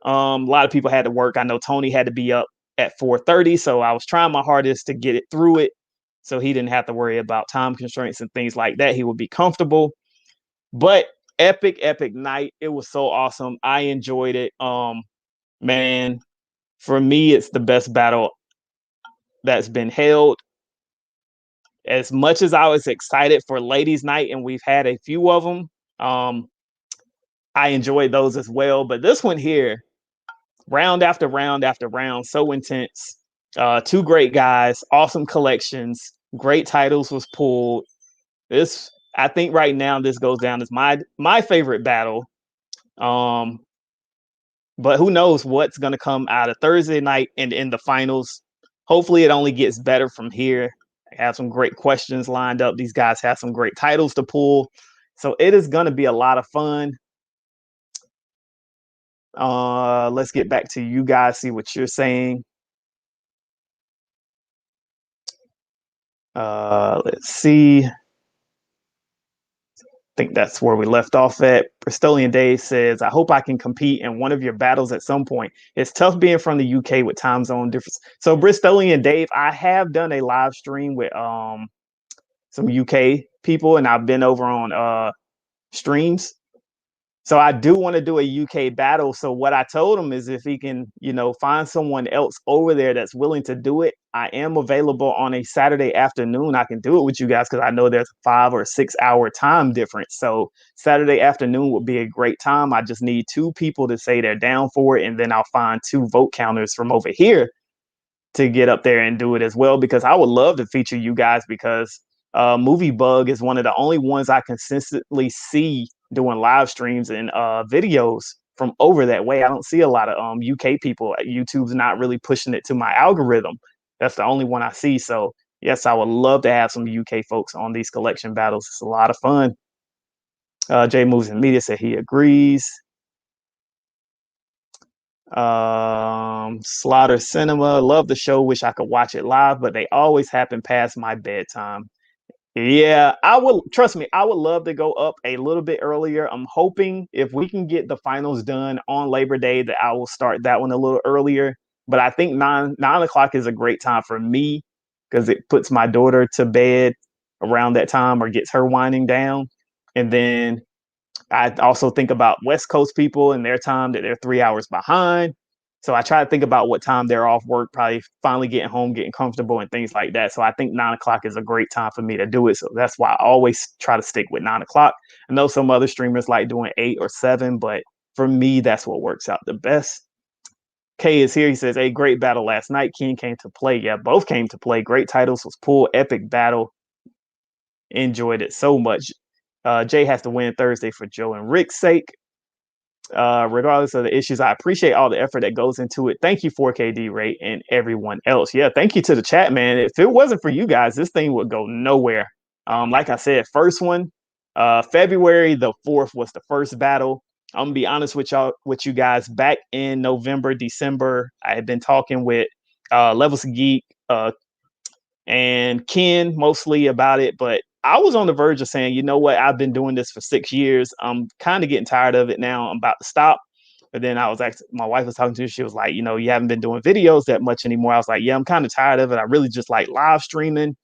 A lot of people had to work. I know Tony had to be up at 4:30, so I was trying my hardest to get it through it so he didn't have to worry about time constraints and things like that. He would be comfortable. But epic, epic night. It was so awesome. I enjoyed it. Man, for me, it's the best battle that's been held. As much as I was excited for Ladies' Night, and we've had a few of them, I enjoyed those as well. But this one here, round after round after round, so intense. 2 great guys, awesome collections, great titles was pulled. This, I think right now, this goes down as my favorite battle. But who knows what's going to come out of Thursday night and in the finals. hopefully it only gets better from here. I have some great questions lined up. These guys have some great titles to pull. So it is going to be a lot of fun. Let's get back to you guys, see what you're saying. Let's see. I think that's where we left off at. Bristolian Dave says, I hope I can compete in one of your battles at some point. It's tough being from the UK with time zone difference. So Bristolian Dave, I have done a live stream with some UK people, and I've been over on streams. So I do want to do a UK battle. So what I told him is if he can, find someone else over there that's willing to do it, I am available on a Saturday afternoon. I can do it with you guys because I know there's a 5 or 6 hour time difference. So Saturday afternoon would be a great time. I just need 2 people to say they're down for it, and then I'll find 2 vote counters from over here to get up there and do it as well, because I would love to feature you guys, because Movie Bug is one of the only ones I consistently see doing live streams and videos from over that way. I don't see a lot of UK people. YouTube's not really pushing it to my algorithm. That's the only one I see. So yes, I would love to have some UK folks on these collection battles. It's a lot of fun. Jay Moves in Media said he agrees. Slaughter Cinema, love the show, wish I could watch it live, but they always happen past my bedtime. Yeah, trust me, I would love to go up a little bit earlier. I'm hoping if we can get the finals done on Labor Day that I will start that one a little earlier. But I think 9 o'clock is a great time for me, because it puts my daughter to bed around that time, or gets her winding down. And then I also think about West Coast people and their time, that they're 3 hours behind. So I try to think about what time they're off work, probably finally getting home, getting comfortable and things like that. So I think 9 o'clock is a great time for me to do it. So that's why I always try to stick with 9 o'clock. I know some other streamers like doing 8 or 7, but for me, that's what works out the best. Kay is here. He says, a great battle last night. King came to play. Yeah, both came to play. Great titles was pulled. Epic battle. Enjoyed it so much. Jay has to win Thursday for Joe and Rick's sake. Regardless of the issues, I appreciate all the effort that goes into it. Thank you, 4KD Ray, and everyone else. Yeah, thank you to the chat, man. If it wasn't for you guys, this thing would go nowhere. Like I said, first one, February the 4th was the first battle. I'm gonna be honest with you guys. Back in November, December, I had been talking with Levels of Geek and Ken mostly about it, but I was on the verge of saying, you know what, I've been doing this for 6 years. I'm kind of getting tired of it now. I'm about to stop. But then my wife was talking to me. She was like, you haven't been doing videos that much anymore. I was like, yeah, I'm kind of tired of it. I really just like live streaming.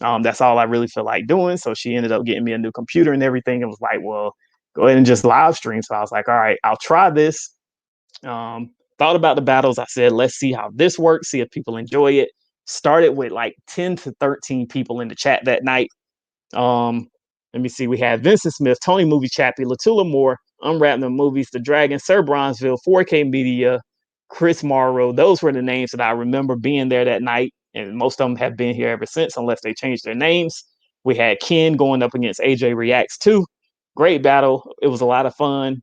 That's all I really feel like doing. So she ended up getting me a new computer and everything, and was like, well, go ahead and just live stream. So I was like, all right, I'll try this. Thought about the battles. I said, let's see how this works, see if people enjoy it. Started with like 10 to 13 people in the chat that night. Let me see. We had Vincent Smith, Tony Movie Chappie, Latula Moore, Unwrap the Movies, The Dragon, Sir Bronzeville, 4K Media, Chris Morrow. Those were the names that I remember being there that night, and most of them have been here ever since, unless they changed their names. We had Ken going up against AJ Reacts 2. Great battle. It was a lot of fun,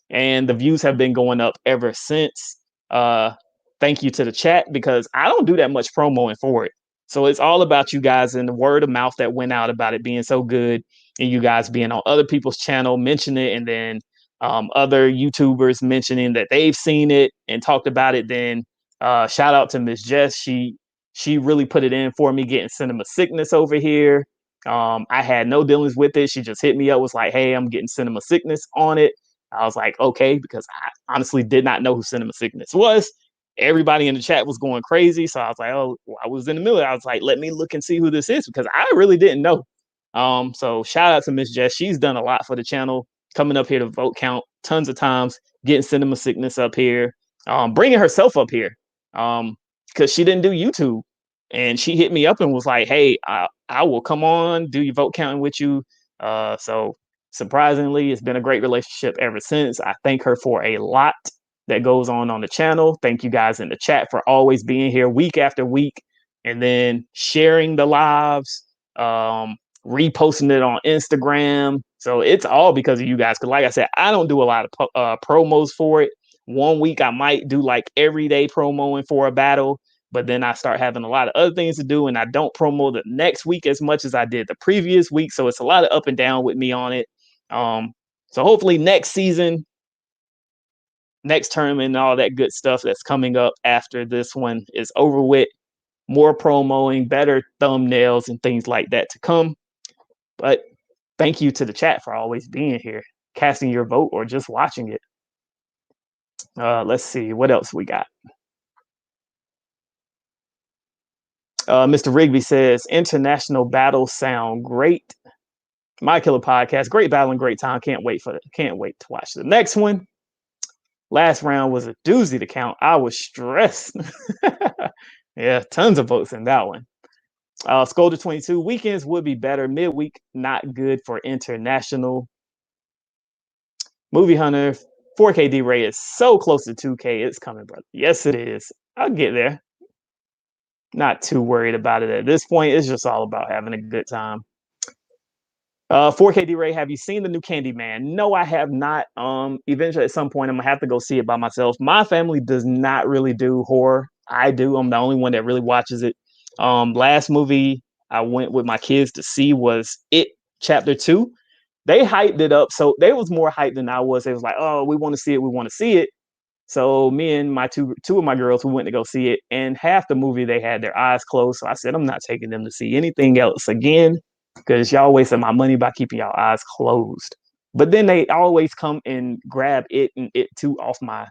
and the views have been going up ever since. Thank you to the chat, because I don't do that much promoing for it. So it's all about you guys and the word of mouth that went out about it being so good, and you guys being on other people's channel, mention it, and then other YouTubers mentioning that they've seen it and talked about it. Then shout out to Miss Jess. She really put it in for me, getting Cinema Sickness over here. I had no dealings with it. She just hit me up, was like, hey, I'm getting Cinema Sickness on it. I was like, okay, because I honestly did not know who Cinema Sickness was. Everybody in the chat was going crazy. So I was like, oh, I was in the middle. I was like, let me look and see who this is, because I really didn't know. So shout out to Miss Jess. She's done a lot for the channel, coming up here to vote count tons of times, getting Cinema Sickness up here, bringing herself up here, because she didn't do YouTube. And she hit me up and was like, hey, I will come on, do your vote counting with you. So surprisingly, it's been a great relationship ever since. I thank her for a lot that goes on the channel. Thank you guys in the chat for always being here week after week, and then sharing the lives, reposting it on Instagram. So it's all because of you guys. Because like I said, I don't do a lot of promos for it. One week I might do like everyday promoing for a battle, but then I start having a lot of other things to do, and I don't promo the next week as much as I did the previous week. So it's a lot of up and down with me on it. So hopefully next season, next tournament, and all that good stuff that's coming up after this one is over with, more promoing, better thumbnails, and things like that to come. But thank you to the chat for always being here, casting your vote, or just watching it. Let's see what else we got. Mr. Rigby says international battles sound great. My Killer Podcast, great battle and great time. Can't wait to watch the next one. Last round was a doozy to count. I was stressed. Yeah, tons of votes in that one. Scolder 22, weekends would be better. Midweek, not good for international. Movie Hunter, 4K D-Ray is so close to 2K. It's coming, brother. Yes, it is. I'll get there. Not too worried about it at this point. It's just all about having a good time. 4K D-Ray, have you seen the new Candyman? No, I have not. Eventually, at some point, I'm gonna have to go see it by myself. My family does not really do horror. I do. I'm the only one that really watches it. Last movie I went with my kids to see was It Chapter 2. They hyped it up, so they was more hyped than I was. They was like, "Oh, we want to see it. We want to see it." So me and my two of my girls who went to go see it, and half the movie they had their eyes closed. So I said, I'm not taking them to see anything else again, because y'all wasted my money by keeping y'all eyes closed. But then they always come and grab It and It 2 off my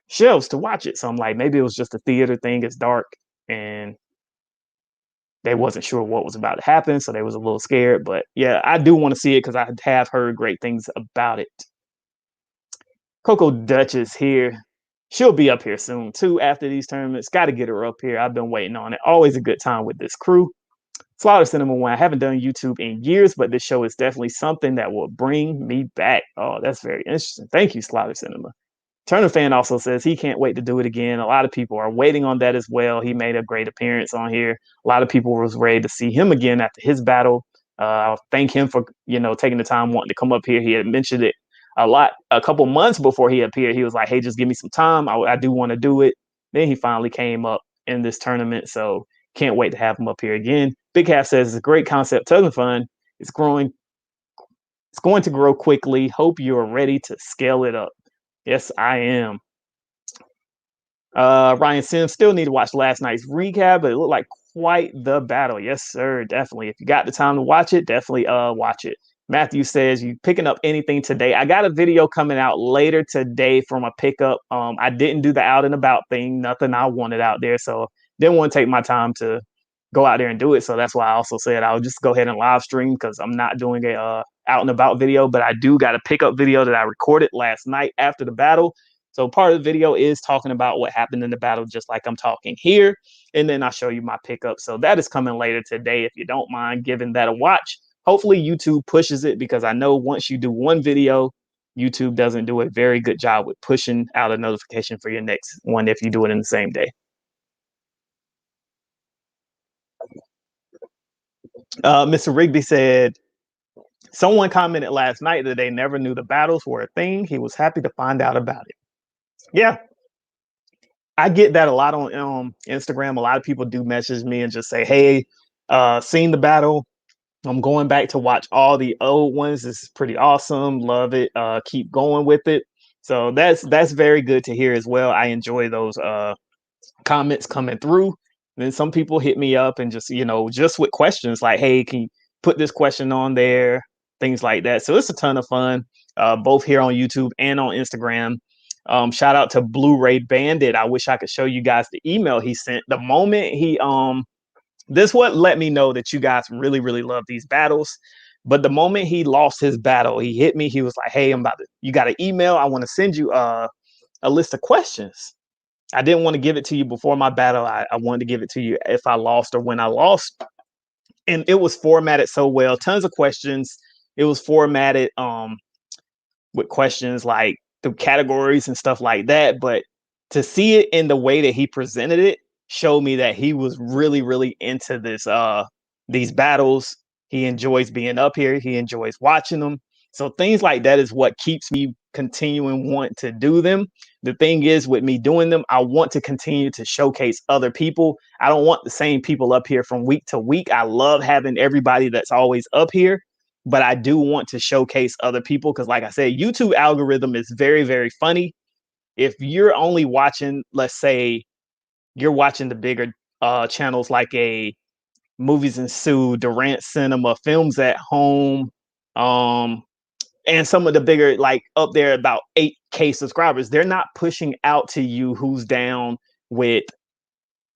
shelves to watch it. So I'm like, maybe it was just a theater thing. It's dark, and they wasn't sure what was about to happen, so they was a little scared. But yeah, I do want to see it because I have heard great things about it. Coco Dutch is here. She'll be up here soon too after these tournaments. Got to get her up here. I've been waiting on it. Always a good time with this crew. Slaughter Cinema 1. I haven't done YouTube in years, but this show is definitely something that will bring me back. Oh, that's very interesting. Thank you, Slaughter Cinema. Turner Fan also says he can't wait to do it again. A lot of people are waiting on that as well. He made a great appearance on here. A lot of people was ready to see him again after his battle. I'll thank him for taking the time wanting to come up here. He had mentioned it a couple months before he appeared. He was like, hey, just give me some time. I do want to do it. Then he finally came up in this tournament. So can't wait to have him up here again. Big Half says it's a great concept, tons of fun. It's growing. It's going to grow quickly. Hope you're ready to scale it up. Yes, I am. Ryan Sims, still need to watch last night's recap, but it looked like quite the battle. Yes, sir, definitely. If you got the time to watch it, definitely watch it. Matthew says, you picking up anything today? I got a video coming out later today from a pickup. I didn't do the out and about thing, nothing I wanted out there, so didn't want to take my time to go out there and do it. So that's why I also said I'll just go ahead and live stream, because I'm not doing a out and about video, but I do got a pickup video that I recorded last night after the battle. So part of the video is talking about what happened in the battle, just like I'm talking here. And then I'll show you my pickup. So that is coming later today. If you don't mind giving that a watch. Hopefully YouTube pushes it, because I know once you do one video, YouTube doesn't do a very good job with pushing out a notification for your next one if you do it in the same day. Mr. Rigby said, someone commented last night that they never knew the battles were a thing. He was happy to find out about it. Yeah, I get that a lot on Instagram. A lot of people do message me and just say, hey, seen the battle. I'm going back to watch all the old ones. This is pretty awesome. Love it. Keep going with it. So that's very good to hear as well. I enjoy those comments coming through. And then some people hit me up and just with questions like, hey, can you put this question on there? Things like that. So it's a ton of fun, both here on YouTube and on Instagram. Shout out to Blu-ray Bandit. I wish I could show you guys the email he sent. The moment he this what let me know that you guys really, really love these battles. But the moment he lost his battle, he hit me. He was like, hey, you got an email. I want to send you a list of questions. I didn't want to give it to you before my battle. I wanted to give it to you if I lost or when I lost. And it was formatted so well. Tons of questions. It was formatted with questions like through categories and stuff like that. But to see it in the way that he presented it showed me that he was really, really into these battles. He enjoys being up here. He enjoys watching them. So things like that is what keeps me continue and want to do them. The thing is, with me doing them, I want to continue to showcase other people. I don't want the same people up here from week to week. I love having everybody that's always up here, but I do want to showcase other people because, like I said, YouTube algorithm is very, very funny. If you're only watching, let's say you're watching the bigger channels like a Movies and Sue, Durant Cinema, Films at Home, um, and some of the bigger, like up there about 8K subscribers, they're not pushing out to you who's down with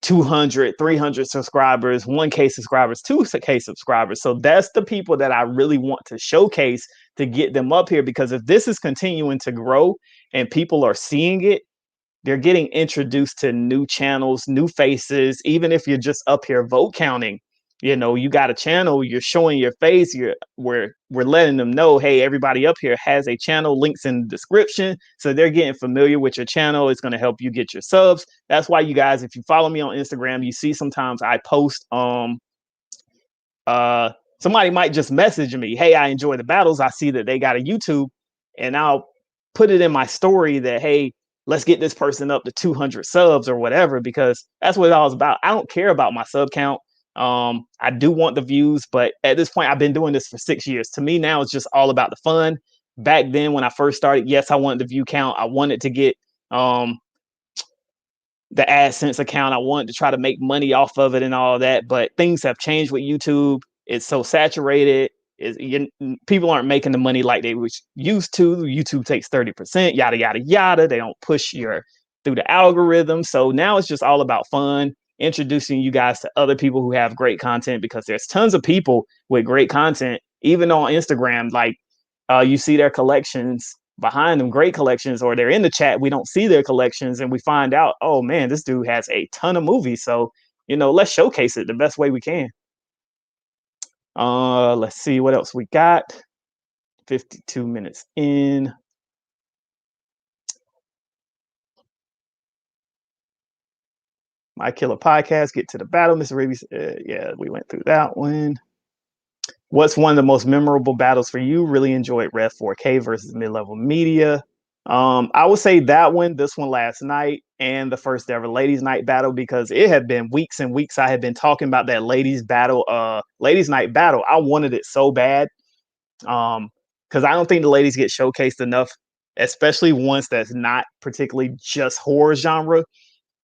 200, 300 subscribers, 1K subscribers, 2K subscribers. So that's the people that I really want to showcase to get them up here, because if this is continuing to grow and people are seeing it, they're getting introduced to new channels, new faces. Even if you're just up here vote counting, you got a channel, you're showing your face, we're letting them know, hey, everybody up here has a channel, links in the description. So they're getting familiar with your channel. It's going to help you get your subs. That's why, you guys, if you follow me on Instagram, you see sometimes I post somebody might just message me, hey, I enjoy the battles. I see that they got a YouTube, and I'll put it in my story that, hey, let's get this person up to 200 subs or whatever, because that's what it all is about. I don't care about my sub count. I do want the views, but at this point, I've been doing this for 6 years. To me now, it's just all about the fun. Back then, when I first started, yes, I wanted the view count. I wanted to get the AdSense account. I wanted to try to make money off of it and all that, but things have changed with YouTube. It's so saturated. People aren't making the money like they was used to. YouTube takes 30%, yada, yada, yada. They don't push through the algorithm. So now it's just all about fun, introducing you guys to other people who have great content, because there's tons of people with great content, even on Instagram. Like you see their collections behind them, great collections, or they're in the chat, we don't see their collections, and we find out, oh man, this dude has a ton of movies. So let's showcase it the best way we can. Let's see what else we got. 52 minutes in. My Killer Podcast, get to the battle. Mr. Raby, yeah, we went through that one. What's one of the most memorable battles for you? Really enjoyed Rev 4K versus Mid-Level Media. I would say that one, this one last night, and the first ever ladies night battle, because it had been weeks and weeks I had been talking about that ladies night battle. I wanted it so bad, because I don't think the ladies get showcased enough, especially ones that's not particularly just horror genre.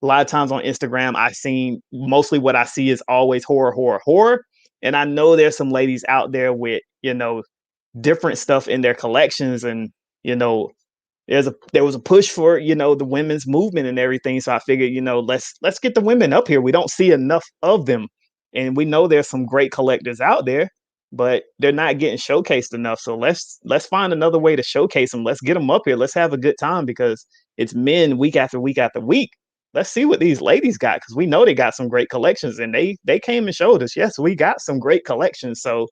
A lot of times on Instagram, mostly what I see is always horror, horror, horror. And I know there's some ladies out there with, different stuff in their collections. And, there was a push for, the women's movement and everything. So I figured, let's get the women up here. We don't see enough of them. And we know there's some great collectors out there, but they're not getting showcased enough. So let's find another way to showcase them. Let's get them up here. Let's have a good time, because it's men week after week after week. Let's see what these ladies got, because we know they got some great collections, and they came and showed us, yes, we got some great collections. So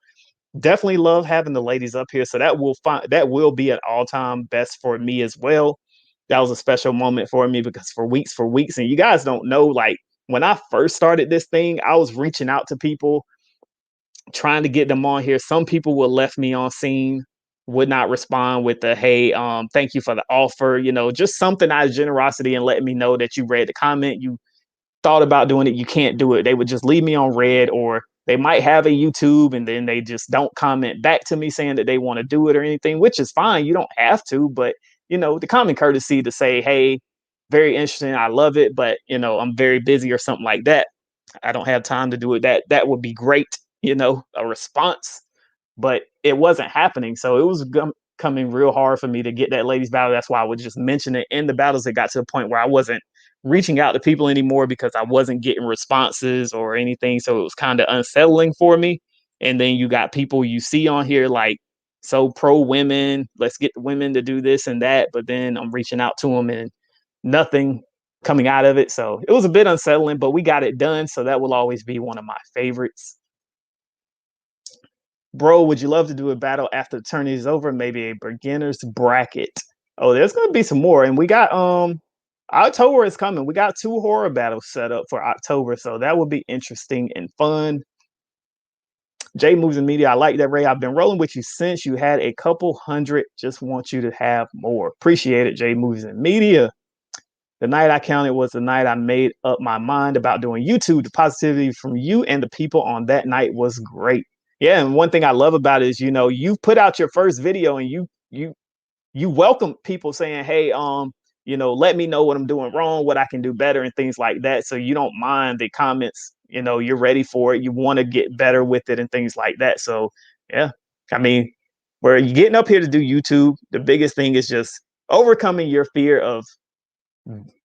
definitely love having the ladies up here. So that will be an all-time best for me as well. That was a special moment for me, because for weeks, and you guys don't know, like when I first started this thing, I was reaching out to people, trying to get them on here. Some people would left me on scene, would not respond with the, hey, thank you for the offer, just something out of generosity and letting me know that you read the comment, you thought about doing it, you can't do it. They would just leave me on red, or they might have a YouTube and then they just don't comment back to me saying that they want to do it or anything, which is fine. You don't have to, but the common courtesy to say, hey, very interesting, I love it, but I'm very busy or something like that. I don't have time to do it. That would be great, a response, but it wasn't happening. So it was coming real hard for me to get that ladies battle. That's why I would just mention it in the battles. It got to the point where I wasn't reaching out to people anymore, because I wasn't getting responses or anything. So it was kind of unsettling for me. And then you got people you see on here like so pro women, let's get the women to do this and that, but then I'm reaching out to them and nothing coming out of it. So it was a bit unsettling, but we got it done. So that will always be one of my favorites. Bro, would you love to do a battle after the tourney is over? Maybe a beginner's bracket. Oh, there's gonna be some more, and we got October is coming. We got 2 horror battles set up for October, so that will be interesting and fun. Jay Moves in Media, I like that, Ray. I've been rolling with you since you had a couple hundred. Just want you to have more. Appreciate it, Jay Moves in Media. The night I counted was the night I made up my mind about doing YouTube. The positivity from you and the people on that night was great. Yeah, and one thing I love about it is, you put out your first video and you welcome people saying, hey, let me know what I'm doing wrong, what I can do better, and things like that. So you don't mind the comments, you're ready for it. You want to get better with it and things like that. So yeah, I mean, where you're getting up here to do YouTube, the biggest thing is just overcoming your fear of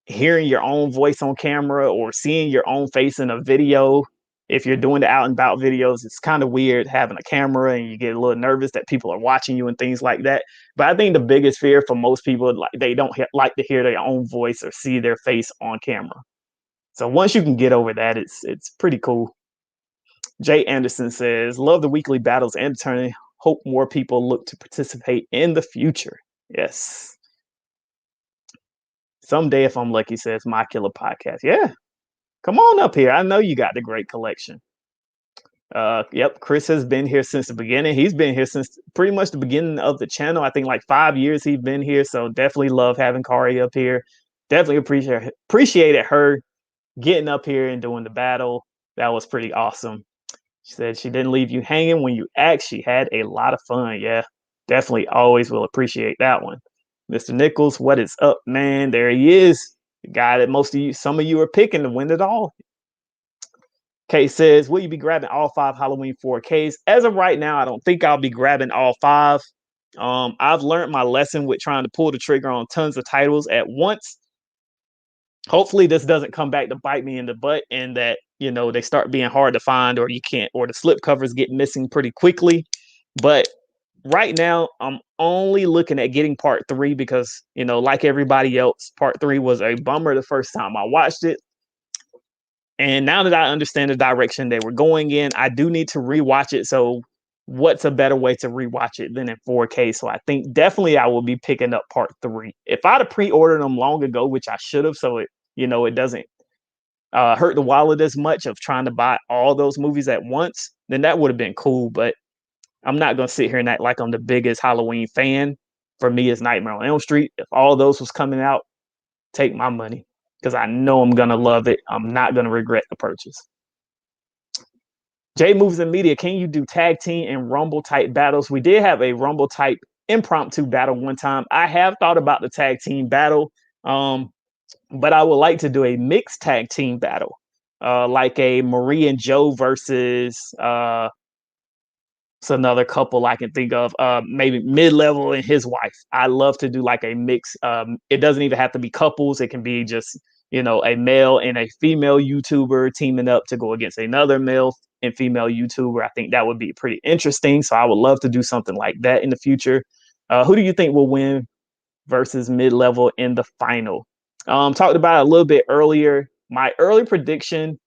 hearing your own voice on camera or seeing your own face in a video. If you're doing the out and about videos, it's kind of weird having a camera and you get a little nervous that people are watching you and things like that. But I think the biggest fear for most people, like they don't like to hear their own voice or see their face on camera. So once you can get over that, it's pretty cool. Jay Anderson says, love the weekly battles and tourney. Hope more people look to participate in the future. Yes. Someday, if I'm lucky, says My Killer Podcast. Yeah. Come on up here. I know you got the great collection. Yep, Chris has been here since the beginning. He's been here since pretty much the beginning of the channel. I think like 5 years he's been here. So definitely love having Kari up here. Definitely appreciated her getting up here and doing the battle. That was pretty awesome. She said she didn't leave you hanging when you asked. She had a lot of fun. Yeah, definitely always will appreciate that one. Mr. Nichols, what is up, man? There he is. The guy that some of you are picking to win it all. Kay says, will you be grabbing all 5 Halloween 4Ks? As of right now, I don't think I'll be grabbing all 5. I've learned my lesson with trying to pull the trigger on tons of titles at once. Hopefully this doesn't come back to bite me in the butt and that, they start being hard to find or the slip covers get missing pretty quickly. But right now, I'm only looking at getting part 3 because, like everybody else, part 3 was a bummer the first time I watched it. And now that I understand the direction they were going in, I do need to rewatch it. So what's a better way to rewatch it than in 4K? So I think definitely I will be picking up part 3. If I'd have pre-ordered them long ago, which I should have, so it doesn't hurt the wallet as much of trying to buy all those movies at once, then that would have been cool. But I'm not going to sit here and act like I'm the biggest Halloween fan. For me, it's Nightmare on Elm Street. If all those was coming out, take my money because I know I'm going to love it. I'm not going to regret the purchase. Jay Moves in Media, can you do tag team and Rumble type battles? We did have a Rumble type impromptu battle one time. I have thought about the tag team battle, but I would like to do a mixed tag team battle, like a Marie and Joe versus it's another couple I can think of, maybe Mid-Level and his wife. I love to do like a mix. It doesn't even have to be couples. It can be just, a male and a female YouTuber teaming up to go against another male and female YouTuber. I think that would be pretty interesting. So I would love to do something like that in the future. Who do you think will win versus Mid-Level in the final? Talked about it a little bit earlier. My early prediction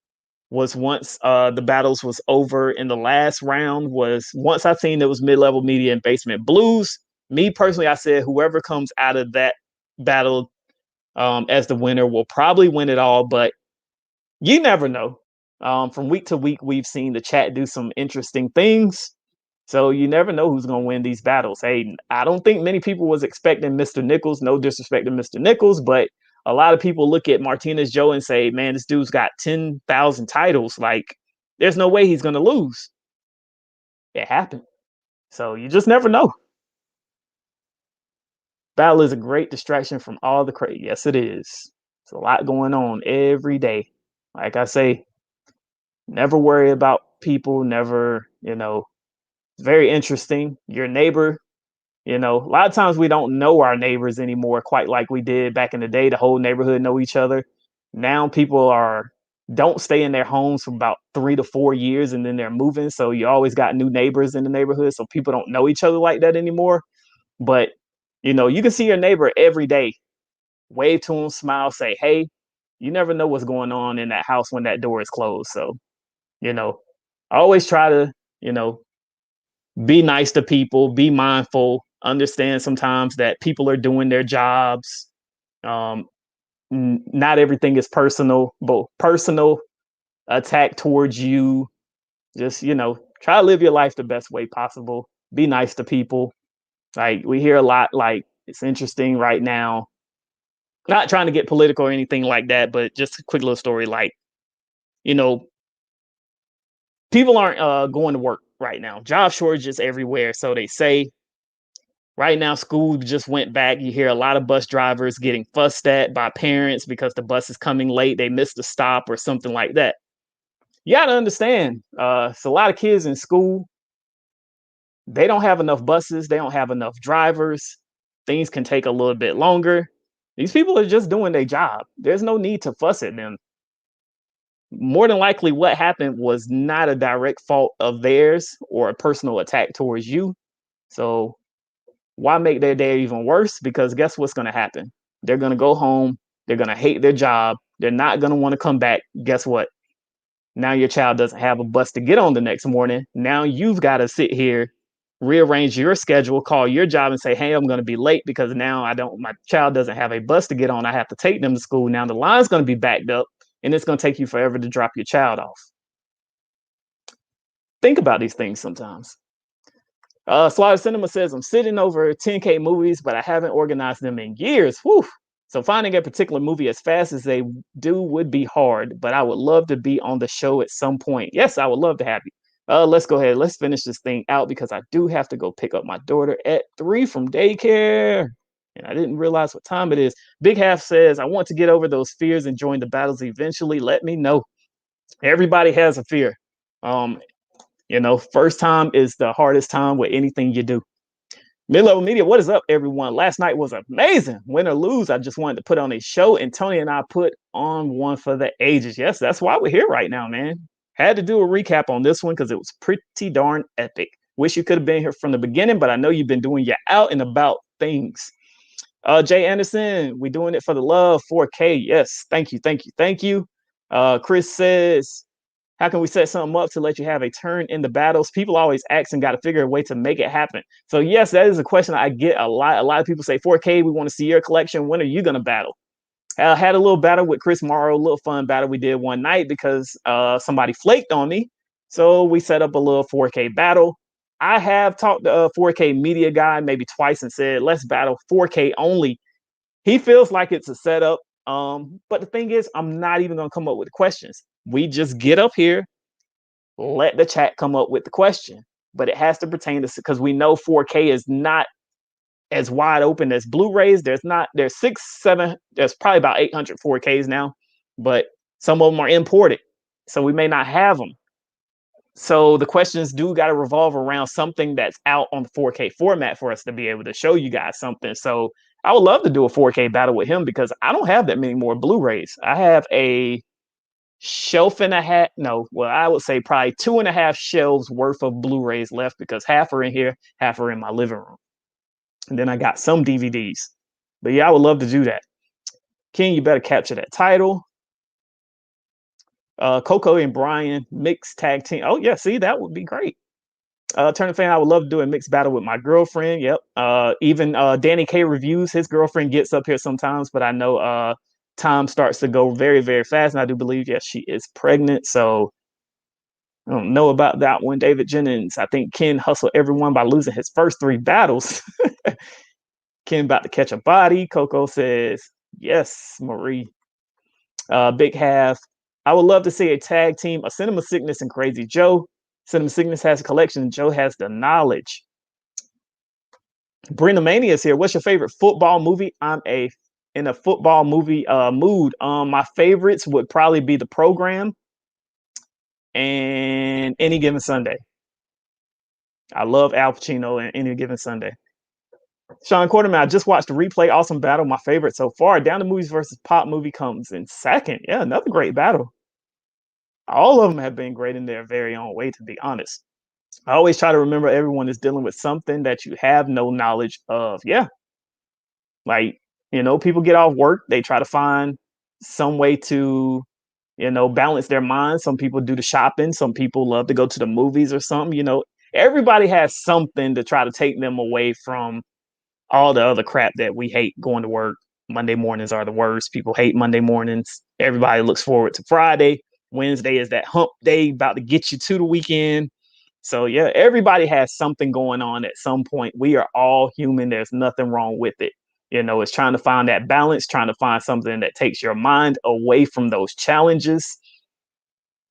was once the battles was over in the last round was once I seen it was Mid-Level Media and Basement Blues. Me personally, I said whoever comes out of that battle as the winner will probably win it all, but you never know. From week to week, we've seen the chat do some interesting things. So you never know who's going to win these battles. Hey, I don't think many people was expecting Mr. Nichols. No disrespect to Mr. Nichols, but a lot of people look at Martinez Joe and say, man, this dude's got 10,000 titles. Like, there's no way he's going to lose. It happened. So you just never know. Battle is a great distraction from all the crazy. Yes, it is. It's a lot going on every day. Like I say, never worry about people. Never, it's very interesting. Your neighbor, a lot of times we don't know our neighbors anymore quite like we did back in the day. The whole neighborhood know each other. Now people don't stay in their homes for about 3 to 4 years and then they're moving. So you always got new neighbors in the neighborhood. So people don't know each other like that anymore. But, you can see your neighbor every day, wave to him, smile, say, hey, you never know what's going on in that house when that door is closed. So, always try to, be nice to people, be mindful, understand sometimes that people are doing their jobs. Not everything is personal, but personal attack towards you. Just, Try to live your life the best way possible. Be nice to people. Like we hear a lot, like it's interesting right now. Not trying to get political or anything like that, but just a quick little story. Like, you know, people aren't going to work right now. Job shortages everywhere. So they say right now, school just went back. You hear a lot of bus drivers getting fussed at by parents because the bus is coming late. They missed a stop or something like that. You got to understand, it's a lot of kids in school. They don't have enough buses. They don't have enough drivers. Things can take a little bit longer. These people are just doing their job. There's no need to fuss at them. More than likely, what happened was not a direct fault of theirs or a personal attack towards you. So why make their day even worse? Because guess what's going to happen? They're going to go home. They're going to hate their job. They're not going to want to come back. Guess what? Now your child doesn't have a bus to get on the next morning. Now you've got to sit here, rearrange your schedule, call your job and say, hey, I'm going to be late because now my child doesn't have a bus to get on. I have to take them to school. Now the line's going to be backed up and it's going to take you forever to drop your child off. Think about these things sometimes. Slaughter Cinema says, I'm sitting over 10K movies, but I haven't organized them in years. Whew. So finding a particular movie as fast as they do would be hard, but I would love to be on the show at some point. Yes, I would love to have you. Let's go ahead. Let's finish this thing out because I do have to go pick up my daughter at 3 from daycare. And I didn't realize what time it is. Big Half says, I want to get over those fears and join the battles eventually. Let me know. Everybody has a fear. First time is the hardest time with anything you do. Mid-Level Media, what is up, everyone? Last night was amazing. Win or lose, I just wanted to put on a show, and Tony and I put on one for the ages. Yes, that's why we're here right now, man. Had to do a recap on this one because it was pretty darn epic. Wish you could have been here from the beginning, but I know you've been doing your out and about things. Jay Anderson, we're doing it for the love, 4K. Yes, thank you. Chris says, how can we set something up to let you have a turn in the battles? People always ask and got to figure a way to make it happen. So yes, that is a question I get a lot. A lot of people say, 4K, we want to see your collection. When are you going to battle? I had a little battle with Chris Morrow, a little fun battle we did one night because somebody flaked on me. So we set up a little 4K battle. I have talked to a 4K media guy maybe twice and said, let's battle 4K only. He feels like it's a setup. But the thing is, I'm not even going to come up with questions. We just get up here, let the chat come up with the question, but it has to pertain to, because we know 4K is not as wide open as Blu-rays. There's 6, 7, there's probably about 800 4Ks now, but some of them are imported. So we may not have them. So the questions do got to revolve around something that's out on the 4K format for us to be able to show you guys something. So I would love to do a 4K battle with him because I don't have that many more Blu-rays. I have a shelf and a half. No, well, I would say probably 2.5 shelves worth of Blu-rays left because half are in here, half are in my living room. And then I got some DVDs. But yeah, I would love to do that. Ken, you better capture that title. Coco and Brian mixed tag team. Oh yeah, see, that would be great. Turner fan, I would love to do a mixed battle with my girlfriend. Yep. Even Danny K reviews, his girlfriend gets up here sometimes, but I know time starts to go very, very fast. And I do believe, yes, she is pregnant. So I don't know about that one. David Jennings, I think Ken hustled everyone by losing his first 3 battles. Ken about to catch a body. Coco says, yes, Marie. Big Half, I would love to see a tag team, a Cinema Sickness and Crazy Joe. Cinema Sickness has a collection. Joe has the knowledge. Brenda Mania is here. What's your favorite football movie? I'm in a football movie mood. My favorites would probably be The Program and Any Given Sunday. I love Al Pacino and Any Given Sunday. Sean Quarterman, I just watched the replay. Awesome battle. My favorite so far. Down to Movies versus Pop movie comes in second. Yeah, another great battle. All of them have been great in their very own way, to be honest. I always try to remember everyone is dealing with something that you have no knowledge of. Yeah. Like, people get off work. They try to find some way to, balance their minds. Some people do the shopping. Some people love to go to the movies or something. Everybody has something to try to take them away from all the other crap that we hate going to work. Monday mornings are the worst. People hate Monday mornings. Everybody looks forward to Friday. Wednesday is that hump day about to get you to the weekend. So yeah, everybody has something going on at some point. We are all human. There's nothing wrong with it. You know, it's trying to find that balance, trying to find something that takes your mind away from those challenges.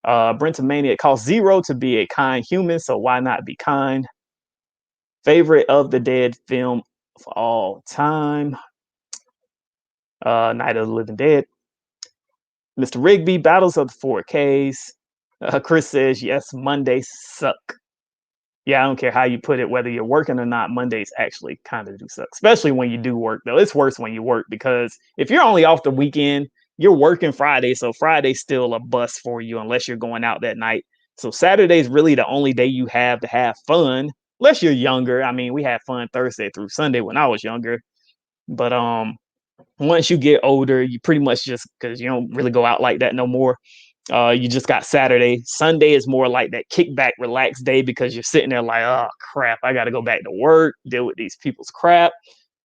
Brentomania, it costs 0 to be a kind human, so why not be kind? Favorite of the Dead film of all time? Night of the Living Dead. Mr. Rigby, Battles of the 4Ks. Chris says, yes, Mondays suck. Yeah, I don't care how you put it, whether you're working or not, Mondays actually kind of do suck, especially when you do work, though. It's worse when you work because if you're only off the weekend, you're working Friday, so Friday's still a bust for you unless you're going out that night. So Saturday's really the only day you have to have fun, unless you're younger. I mean, we had fun Thursday through Sunday when I was younger, but once you get older, you pretty much just, because you don't really go out like that no more. You just got Saturday. Sunday is more like that kickback, relaxed day because you're sitting there like, oh crap, I got to go back to work, deal with these people's crap.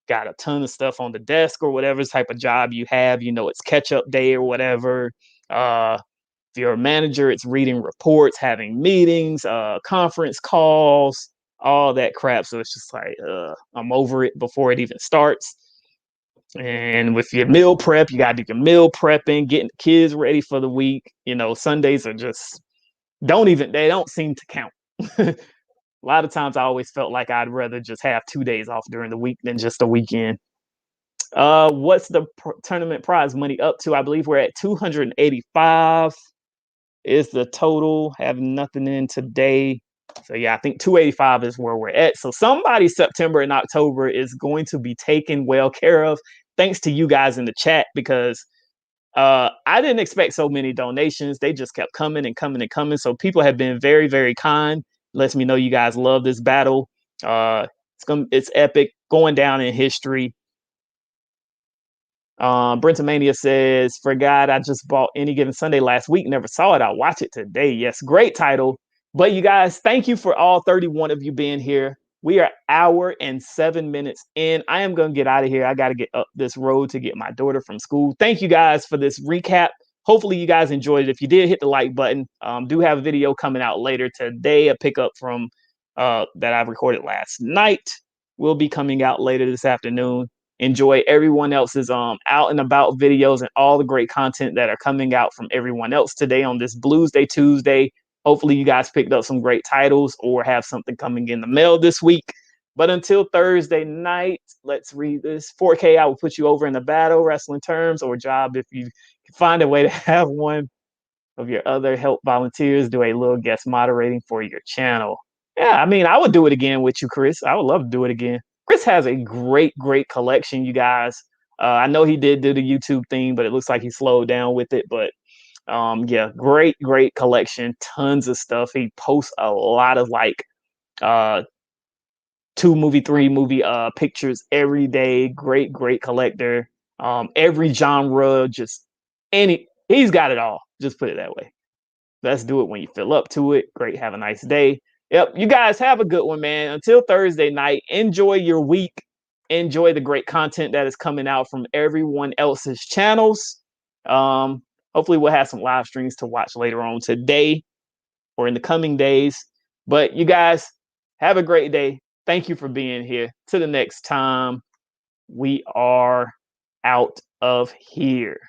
Got a ton of stuff on the desk or whatever type of job you have. You know, it's catch up day or whatever. If you're a manager, it's reading reports, having meetings, conference calls, all that crap. So it's just like, I'm over it before it even starts. And with your meal prep, you got to do your meal prepping, getting the kids ready for the week. You know, Sundays are just, they don't seem to count. A lot of times I always felt like I'd rather just have 2 days off during the week than just a weekend. What's the tournament prize money up to? I believe we're at 285 is the total. Have nothing in today. So yeah, I think 285 is where we're at. So somebody September and October is going to be taken well care of, thanks to you guys in the chat, because I didn't expect so many donations. They just kept coming and coming and coming. So people have been very, very kind. Lets me know you guys love this battle. It's epic, going down in history. Brentomania says, forgot I just bought Any Given Sunday last week. Never saw it. I'll watch it today. Yes, great title. But you guys, thank you for all 31 of you being here. We are 1 hour and 7 minutes in. I am going to get out of here. I got to get up this road to get my daughter from school. Thank you guys for this recap. Hopefully you guys enjoyed it. If you did, hit the like button. Do have a video coming out later today, a pickup from that I've recorded last night. Will be coming out later this afternoon. Enjoy everyone else's out and about videos and all the great content that are coming out from everyone else today on this Blues Day Tuesday. Hopefully you guys picked up some great titles or have something coming in the mail this week. But until Thursday night, let's read this. 4K, I will put you over in the battle, wrestling terms, or job if you can find a way to have one of your other help volunteers do a little guest moderating for your channel. Yeah, I mean, I would do it again with you, Chris. I would love to do it again. Chris has a great collection, you guys. I know he did do the YouTube thing, but it looks like he slowed down with it. But yeah, great collection, tons of stuff. He posts a lot of like 2 movie, 3 movie pictures every day. Great collector. Every genre, just he's got it all. Just put it that way. Let's do it when you feel up to it. Great. Have a nice day. Yep. You guys have a good one, man. Until Thursday night, enjoy your week. Enjoy the great content that is coming out from everyone else's channels. Hopefully we'll have some live streams to watch later on today or in the coming days. But you guys have a great day. Thank you for being here. Till the next time, we are out of here.